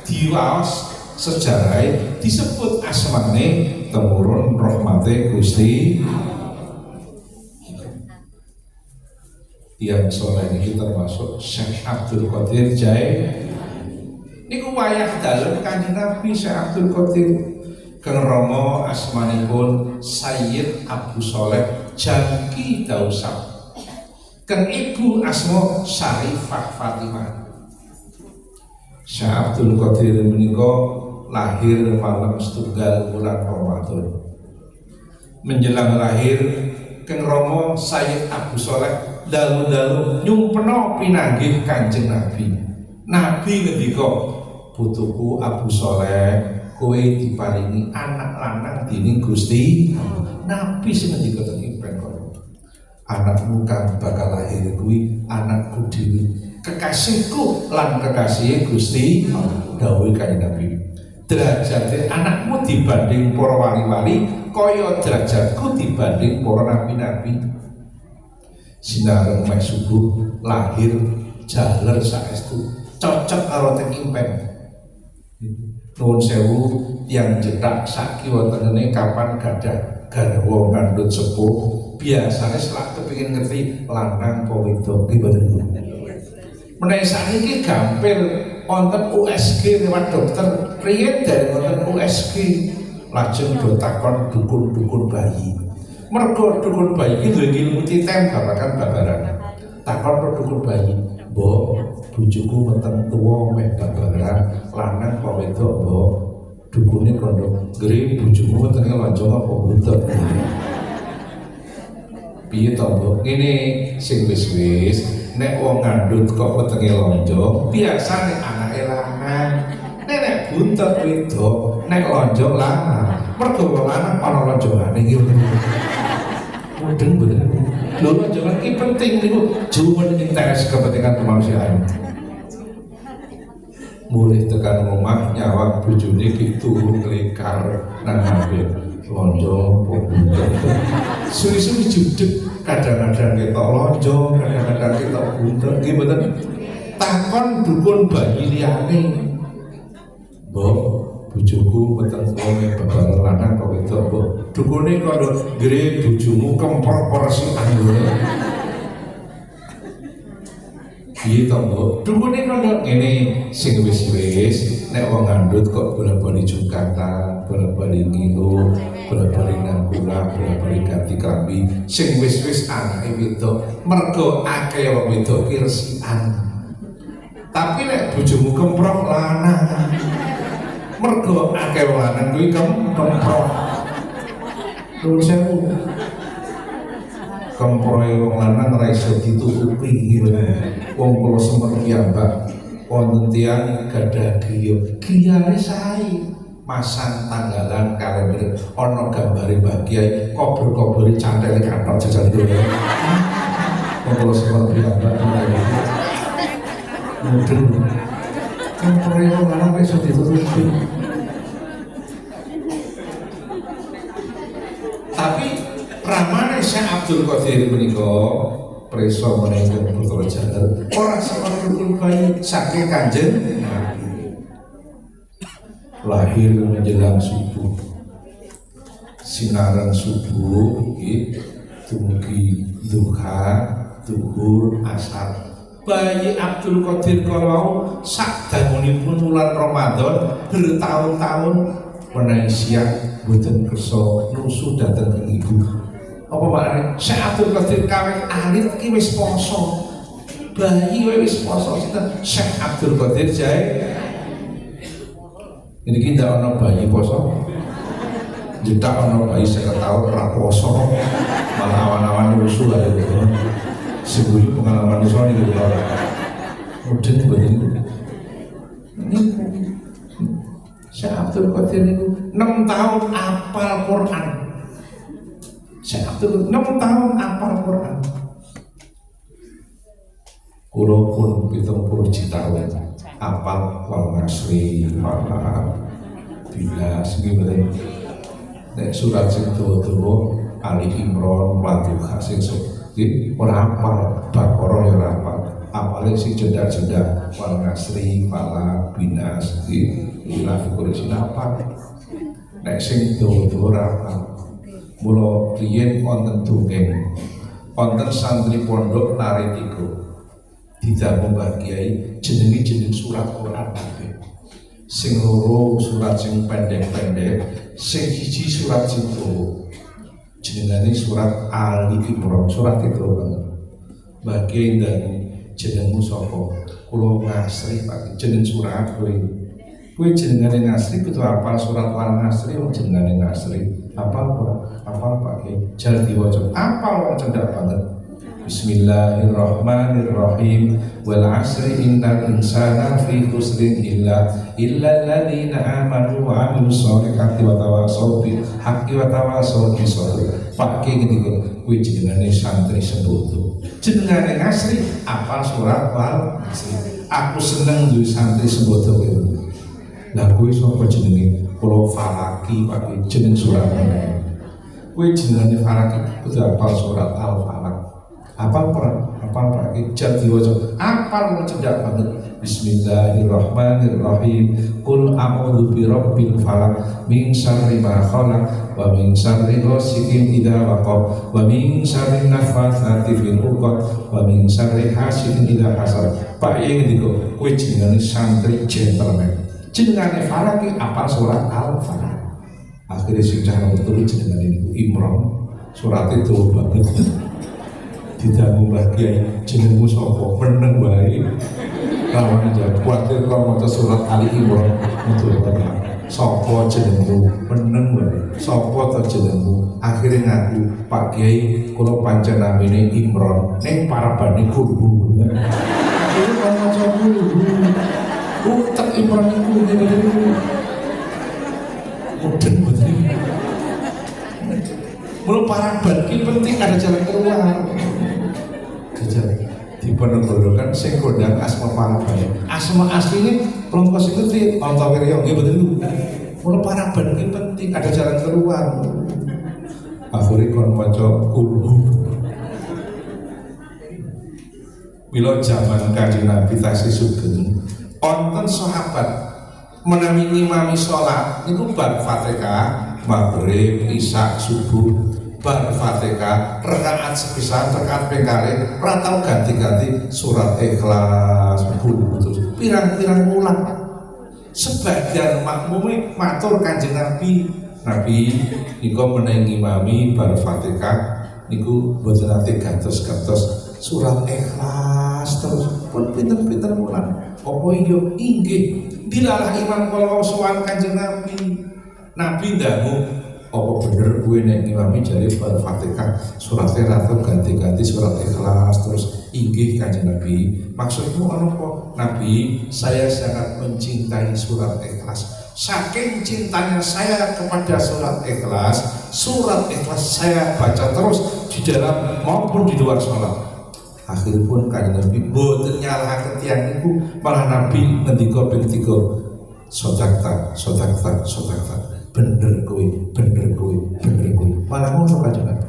diwaos sejarah disebut asmane temurun rahmate Gusti. Tiang soleh ini termasuk Syekh Abdul Qadir Jailani. Niku wayah dalem Kanjeng Nabi Syekh Abdul Qadir kang rama asmanipun Sayyid Abu Sholeh Jangki Dausap, kang ibu asma Syarifah Fatimah. Syekh Abdul Qadir menika lahir malam setunggal bulan Ramadan. Menjelang lahir Kang Rama Sayyid Abu Sholeh dalu-dalu nyumpena pinanggih Kanjeng Nabi. Nabi ngendika, putuku Abu Sholeh, kowe diparingi anak lanang dening Gusti. Nabi sing ngendika teng impen kono. Anakmu kang bakal lahir kuwi anakku dhewe. Kekasihku lan kekasih Gusti dawuh Kanjeng Nabi. Derajate anakmu dibanding para wali-wali kaya derajatku dibanding para nabi-nabi. Sinareng mek subuh lahir jaler saestu cocok karo teng impen. Nuwun sewu yang jedak sak kiwatengene kapan gadah garwa ngandhut sepuh biasane selak kepengin ngerti lanang apa wedok iki mboten. Menawi sakniki gampil wonten USG lewat dokter, riyen dari wonten USG lajeng do takon dukun-dukun bayi. Mergo dukun bayi iki duwe ilmu titen babagan babaran. Takon pro dukun bayi, "Mbok, bojoku wonten tuwa meh babaran lanang apa wedok, Mbok?" Dukune kondo, "Gere bojomu wonten lonjong apa butuh?" Piye to, Mbok? Ngene sing wis-wis nek wong ngandhut kok wetenge lonjong, biasane anake lanang. Nek buntut wedok, nek lonjong lanang. Mergo wong lanang ana lonjongane iki. Mudeng bener. Lho lonjongan iki penting niku, jumen interes kepentingan kemanusiaan. Mulih tekan omah nyawang bojone iki turu nglekar nang ngambek lonjong buntut. Suwi-suwi judeg kadang-kadang ketok lonjong, kadang-kadang ketok buntut nggih mboten. Takon dukun bayi liyane. "Mbok, bojoku weteng wonge babagan lanang kok wedok, Mbok?" Dukune kono, "Gere bojomu kempor porsi anggone." Piye to, Mbok? Dukune kono, "Ngene sing wis-wis nek wong ngandhut kok bola-bali Jakarta, bola-bali ngilu, bola-bali nang kula, bola-bali ganti klambi, sing wis-wis anake wedok, mergo akeh wong wedok ki resikan. Tapi nek bojomu kemprok lanang, mergo akeh wong lanang kuwi kemprok." Nuwun sewu. Kemproe wong lanang ora iso ditutupi gitu. Wong kula semer piyambak wonten tiyang gadah griya. Griyane sae masang tanggalan kalender ana gambare Mbah Kyai, kober-kobere cantele kanthong jajal donya. Wong kula semer piyambak mudeng. Kemproe wong lanang ora iso ditutupi. Tapi ramane Syekh Abdul Qadir menika preso menika putra jaler ora seperti dukun bayi saking Kanjeng Nabi. Lahir menjelang subuh, sinaran subuh iki dumugi duha, zuhur, asar. Bayi Abdul Qadir kalau sak dangunipun wulan Ramadan bertahun-tahun menawi siang boten kersa nusu dateng ke ibu. Apa maknane? Syekh Abdul Qadir kawin alit iki wis poso. Bayi wis poso sinten? Syekh Abdul Qadir jae. Ini kita ana bayi poso. Jedak ana bayi 50 tahun ora poso. Malah awan-awan nusu ae gitu. Sebuah pengalaman nusu iki lho. Mudeng bener. Ini Syekh Abdul Qadir itu 6 tahun hafal Quran. Syekh Abdul 6 tahun hafal Quran. Kulo pun 70 tahun hafal wal ngasri maaf bila segini nek surat sing dawa-dawa Ali Imran Wadduha sing ora hafal, Baqarah ya ora hafal. Apalagi si jeda-jeda wal ngasri falak binas ila fikur sinapa nek sing dawa-dawa apa mula riyen wonten dongeng wonten santri pondok Naritiko didamel Mbah Kyai jeneng surat Quran kabeh sing loro surat sing pendek-pendek sing siji surat sing dawa jenengane surat Ali Imran surat itu Mbah Kyai dan jenengmu sapa kula ngasri Pak jeneng surat kowe Kowe jenengane Ngasri kudu hafal surat Al-Ngasri wong jenengane Ngasri. Hafal ora? Hafal Pak Kiai. Jar diwaca. Hafal wong cendak banget. Bismillahirrahmanirrahim. Wal 'asri innal insana fi khusrin illa alladziina aamanu wa 'amilus shalihati wa tawassaw bil haqqi wa tawassaw bis sabr. Pak Kiai ngendika kowe jenengane santri Sembodo. Jenengane Ngasri hafal surat Al-Ngasri. Aku seneng duwe santri Sembodo kowe. Lah kowe sapa jenenge? Kula Falaki Pak jeneng surat meneh. Kowe jenenge Falaki kudu hafal surat Al-Falaq. Hafal Pak jar diwaca. Hafal cedak banget. Bismillahirrahmanirrahim. Qul a'udzu birabbil falaq min syarri ma khalaq wa min syarri ghasiqin idza waqab wa min syarri naffatsati fil 'uqad wa min syarri hasidin idza hasad. Pak ngendika kowe jenenge santri gentleman. Jenengane Falaki apa surat Al-Falaq. Akhirnya sing cara betul jenengane niku Imron. Surat itu banget. Didangu Mbah Kiai, jenengmu sapa? Meneng wae. Lawan jawab kuwatir kalau maca surat Ali Imron untuk sapa jenengmu? Meneng wae. Sapa ta jenengmu? Akhirnya ngaku, Pak Kiai, kula pancen namine Imron. Ning parabane guru. Iki kan maca guru. Tak Imron itu mudeng betul. Mulu paraban ki penting ada jalan keluar. Jajan dipenegorokan sing kondang asma paraban. Asma aslinya Plongkos itu di Altawiryo nggih betul. Mulu paraban ki penting ada jalan keluar. Akhirnya kon maca kulhu. Bila zaman Kanjeng Nabi tasih sugeng wonten sahabat menawi ngimami sholat niku bar Fatihah maghrib isya subuh bar Fatihah rakaat sepisan rakaat pengkali ora tau ganti-ganti surat Ikhlas terus pirang-pirang ulang. Sebagian makmume matur Kanjeng Nabi niku menawi ngimami bar Fatihah niku boten nate gantos-gantos surat Ikhlas terus pun pinter-pinter ulang. Apa iyo inggih dilalah imam kalau sowan Kanjeng Nabi ndanggu apa bener kowe nek ngimami jare bar Fatihah surat Al-Fatihah ganti-ganti surat Ikhlas terus inggih Kanjeng Nabi. Maksudmu apa? Nabi, saya sangat mencintai surat Ikhlas. Saking cintanya saya kepada surat Ikhlas saya baca terus di dalam maupun di luar sholat. Akhiripun Kanjeng Nabi boten nyalahaken tiyang niku, malah Nabi ngendika ping 3, sodakta. Bener kowe. Malah ngono Kanjeng Nabi.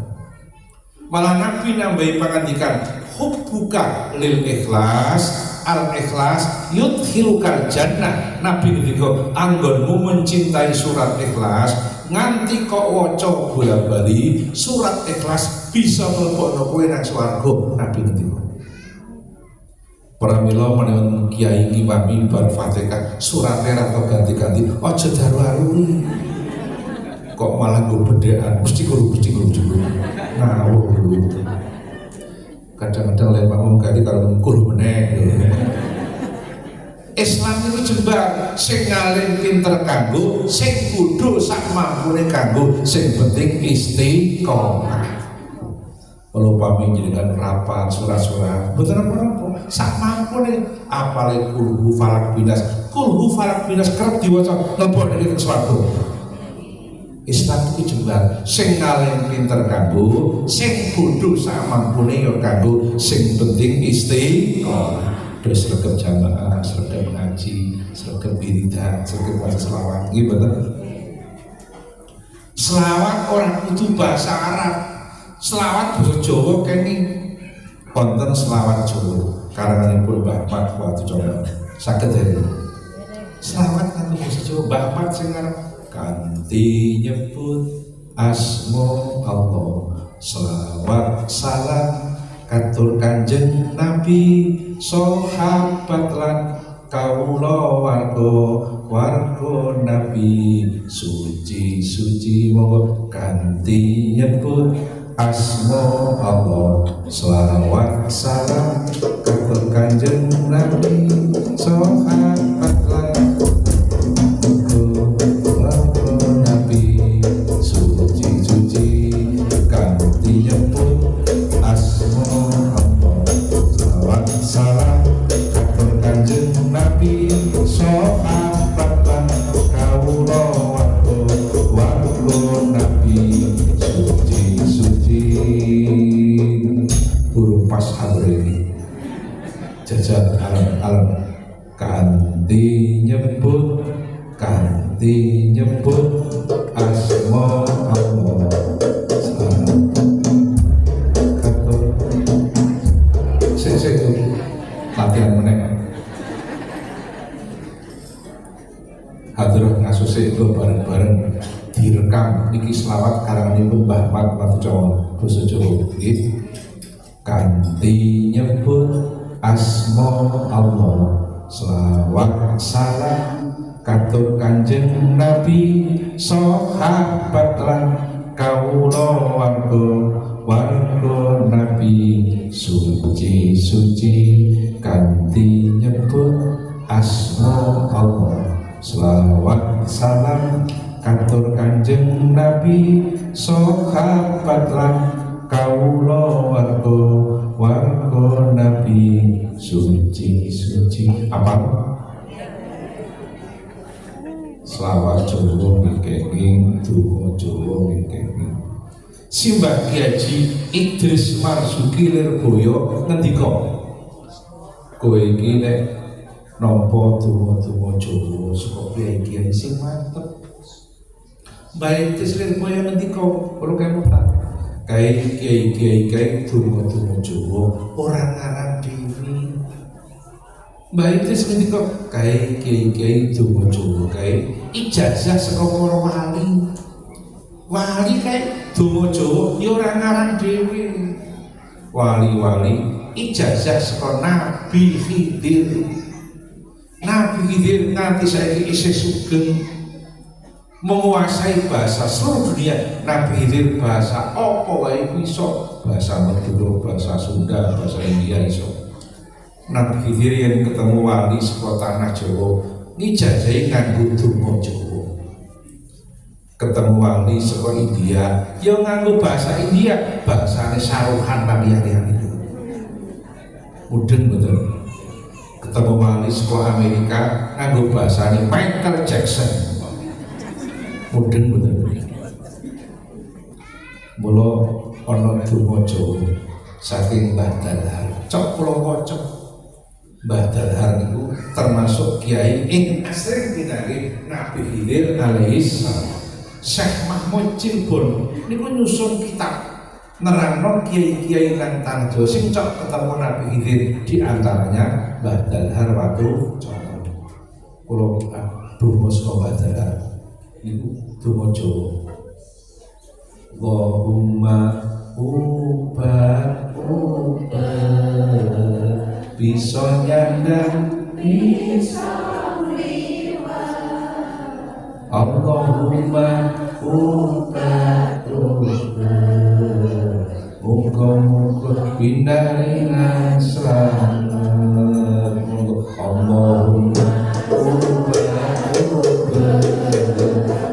Malah Nabi nambahi pangandikan, hubbuka lil ikhlas, al ikhlas yudkhilukal jannah. Nabi ngendika, anggonmu mencintai surat Ikhlas nganti kok waca bola-bali surat Ikhlas bisa mlebokno kowe nang swarga. Nabi ngendika. Pramila menawi kiai ngimami bar Fatihah surate ra ganti-ganti aja daru-aru. Kok malah go bedhekan mesti guru. Ngawur dulu. Kadang-kadang lain makmum ganti kalau guru meneh. Islam itu jembar sing ngalim pinter kanggo, sing kudu sak mampune kanggo, sing penting istiqomah. Kalau pami jenengan rapal surah-surah, betul apa? Sak mampune apale kulhu falak binas kerep diwaca nembok nek swarga. Islam itu jembar sing ngalim pinter kanggo, sing kudu sak mampune ya kanggo, sing penting istiqomah. Terus sergap jamaah, sergap ngaji, sergap wiridan, sergap baca selawat, gitu betul. Selawat orang kudu bahasa Arab, selawat bahasa Jawa kene konten selawat Jawa. Karanganipun Mbah Mat waktu coba saged ya. Selawat kanggo bahasa Jawa, Mbah Mat sing arep kanthi nyebut asma Allah, selawat salam katur Kanjeng Nabi, sahabat lan kawula warga Nabi, suci monggo ganti nyebut asma Allah, selawat salam katur Kanjeng Nabi, sahabat lan kanthi nyebut asma Allah katur sing latihan meneh hadirah ngasusi itu bareng-bareng direkam niki selawat karanganipun Mbah Mat Matujawa basa Jawa kanthi nyebut asma Allah selawat salam katur Kanjeng Nabi sahabat lan kawula warga Nabi suci kanthi nyebut asma Allah selawat salam katur Kanjeng Nabi sahabat lan kawula warga Nabi suci apa selawat Jawa ngekeng donga Jawa ngekeng Simbah Kyai Idris Marzuki Lirboyo ngendika kowe iki nek nampa donga-donga Jawa saka kiai-kiai sing mantep Mbah Idris Lirboyo ngendika kula kemutan kiai donga-donga Jawa ora ngarang dhewe Mbah Idris ngendika kiai donga Jawa ijazah saka para wali donga Jawa ya ora ngarang dhewe wali ijazah saka Nabi Khidir nganti saiki isih sugeng menguasai bahasa seluruh dunia. Nabi Khidir bahasa apa wae iso, bahasa Madura, bahasa Sunda, bahasa India iso. Nabi Khidir yang ketemu wali saka tanah Jawa ngijazahi nganggo donga Jawa. Ketemu wali saka India ya nganggo bahasa India, bahasane saruhan liyane itu. Mudeng betul. Ketemu wali saka Amerika nganggo bahasane Michael Jackson. Mudeng betul. Mula ana donga Jawa saking Mbah Dalhar. Cok kula waca. Mbah Dalhar niku termasuk kiai ing asring pinanggih Nabi Khidir alaihi salam. Syekh Mahmud Cirebon niku nyusun kitab nerangno kiai-kiai nang tanah Jawa sing cok ketemu Nabi Khidir, di antaranya Mbah Dalhar Watu Coro. Kula donga saka Mbah Dalhar niku donga Jawa. Allahumma ubat bisa nyandang bisa Allahumma ubat muka-muka pinaringan selamat Allahumma ubat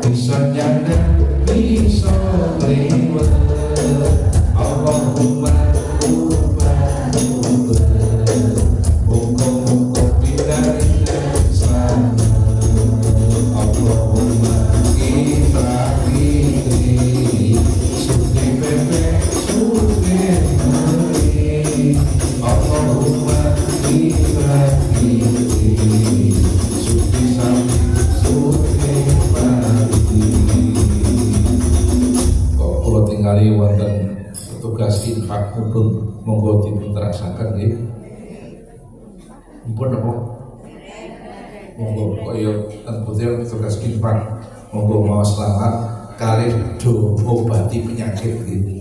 bisa nyandang bisa lewat Allahumma ubat muka-muka pinaringan selamat Allahumma kita pilih suci bebek suci meri Allahumma kita pilih suci sapi suci meri. Kok kalau tinggali wonten petugas infak mumpung monggo dipun terasaken nggih. Mumpun apa? Monggo kaya tentunya petugas infak monggo mau selamat kali do ngobati penyakit gitu.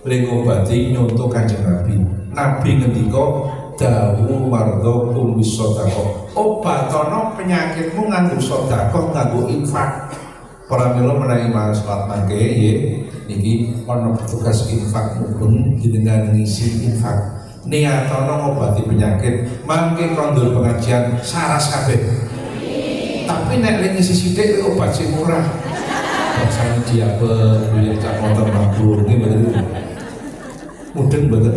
Ngobati nyontoh Kanjeng Nabi. Nabi ngendika dawu mardhakum bisadaqah. Obatono penyakitmu nganggo sedekah, nganggo infak. Para mila menawi salat mangke nggih niki ana petugas infak mumpun dengan ngisi infak. Niatono ngobati penyakit mangke kondol pengajian saras kabeh. Tapi nek ngisi sithik obat sing murah. Bahasane diabet, yang cak motor mabur nggih mboten. Mudeng mboten.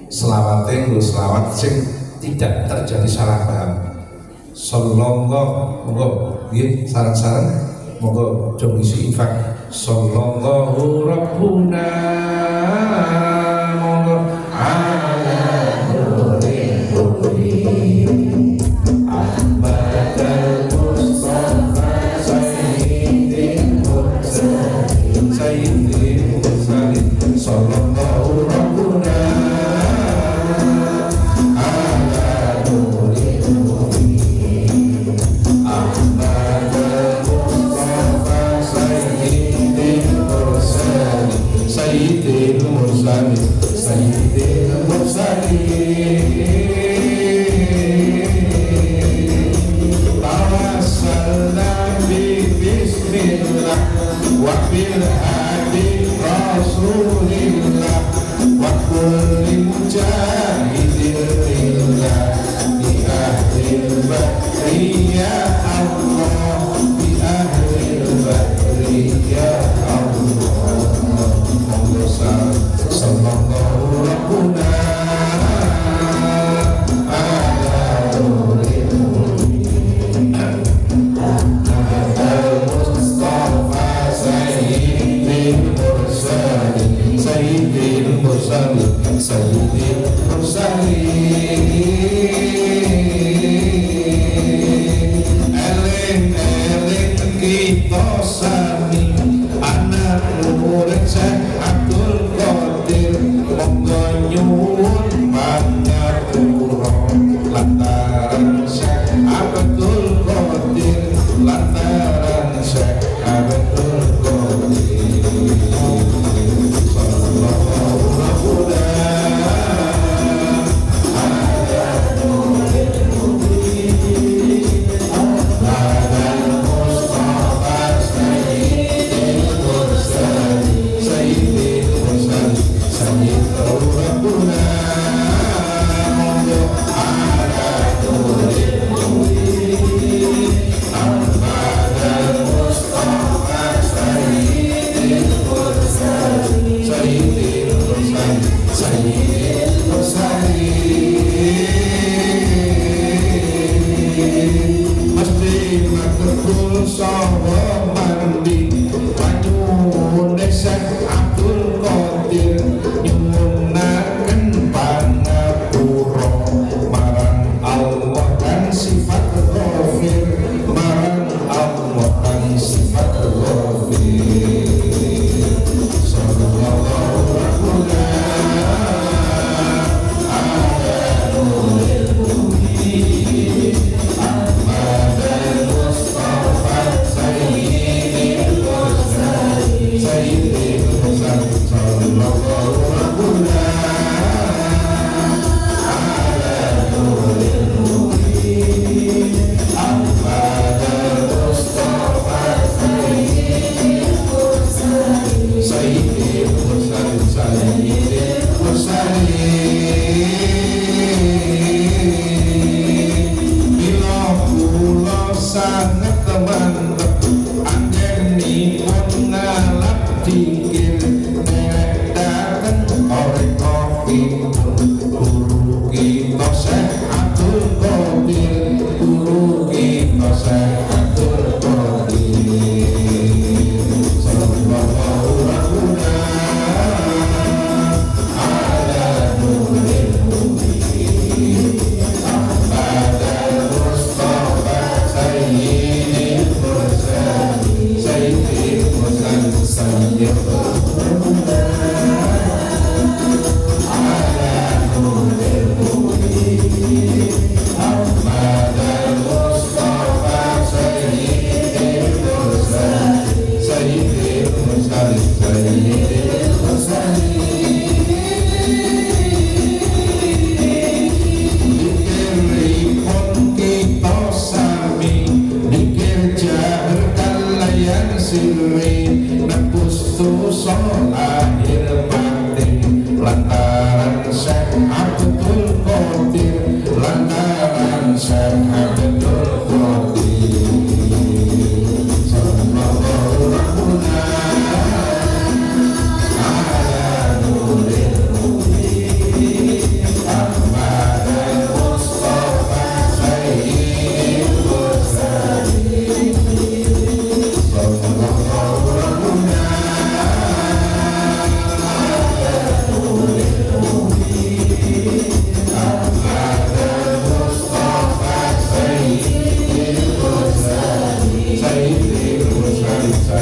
Selawate nggo selawat sing tidak terjadi salah paham. Sallallahu monggo nggih sareng-sareng monggo do ngisi infak. Sallallahu rabbuna monggo ala nuril budi Ahmad al-Mustafa ya Allah di akhir bahri ya Allah monggo sallallahu rabbuna ala nuril mu'minin Mustafa sayyidil mursalin sayyidil mursalin sayyidil mursalin kita sami anak murid Syekh Abdul Qadir monggo nyuwun pangapura lantaran Syekh Abdul Qadir lantaran Syekh Abdul Qadir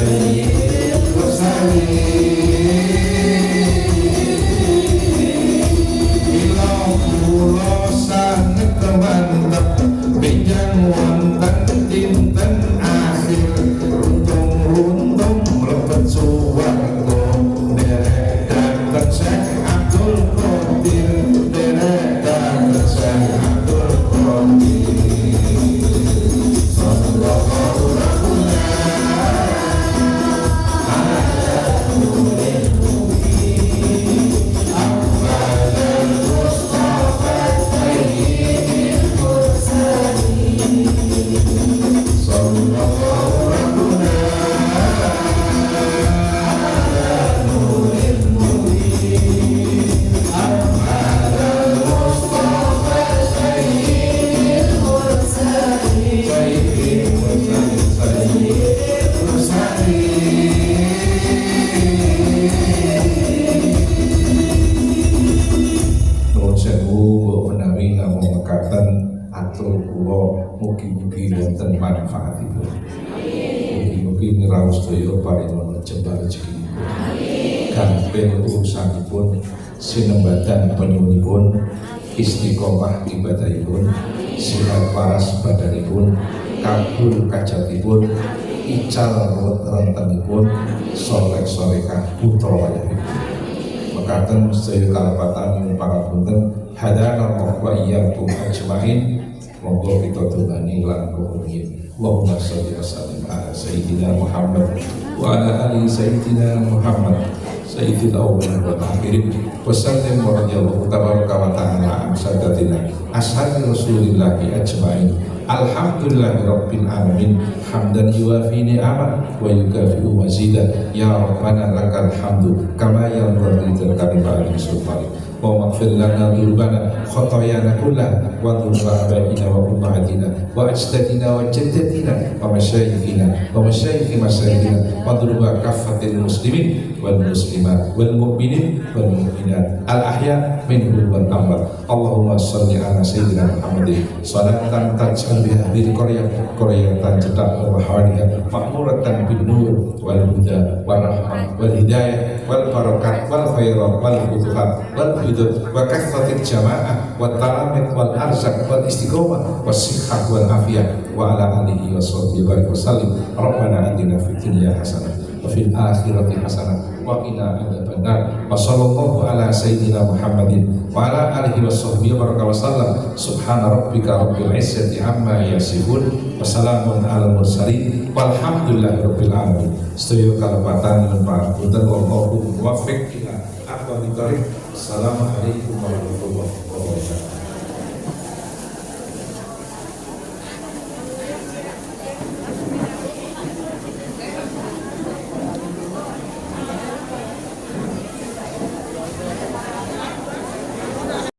sallallahu alaihi mugi-mugi wonten manfaatipun. Mugi-mugi ngraos sedaya paringono jembar rezeki. Gampil urusanipun, sinembadan penyuwunipun, istiqomah ibadahipun, sihat waras badanipun, kabul kajatipun, ical rentenipun, soleh solehah putra wayahipun. Mekaten sedaya kalebatan pangapunten, hadanallahu wa iyyakum ajmain. Monggo kita tungani lan kurumin. Allahumma sholli wa sallim ala sayyidina Muhammad wa ala ali sayyidina Muhammad sayyidil awwalin wal akhirin. Wasallim wa radhiyallahu tabaraka wa ta'ala an sadatina ashabi rasulillahi ajmain. Alhamdulillahi rabbil alamin, hamdan yuwafi ni'amah wa yukafi'u mazidah. Ya Rabbana lakal hamdu kama yanbaghi li kalimati sultanik. Wa maghfir lana dzunubana khotoyana kullaha wa dzunuba abaina wa ummahatina wa ajdadina wa jaddatina wa masyayikhina wa masyayikhi masyayikhina wa dzunuba kaffatil muslimin wal muslimat wal mu'minin wal mu'minat al ahya minhum wal amwat. Allahumma sholli ala sayyidina Muhammadin salatan taj'al biha bil qaryatan cedak wa hawaniha ma'muratan bin nur wal huda wal rahmah wal hidayah wal barakat wal khairat wal futuhat wal wa kathratil jamaah wa talamit wal arzak wal istiqomah wa sihah wal afiyah wa ala alihi wa sahbihi wa sallim. Rabbana atina fid dunya hasanah wa fil akhirati hasanah wa qina adzabannar. Wa sallallahu ala sayyidina Muhammadin wa ala alihi wa sahbihi wa sallam. Subhana rabbika rabbil izzati amma yasifun wa salamun alal mursalin walhamdulillahi rabbil alamin. Sedaya kalebatan lan pangapunten, wallahu muwaffiq ila aqwamit thoriq. Assalamualaikum warahmatullahi wabarakatuh.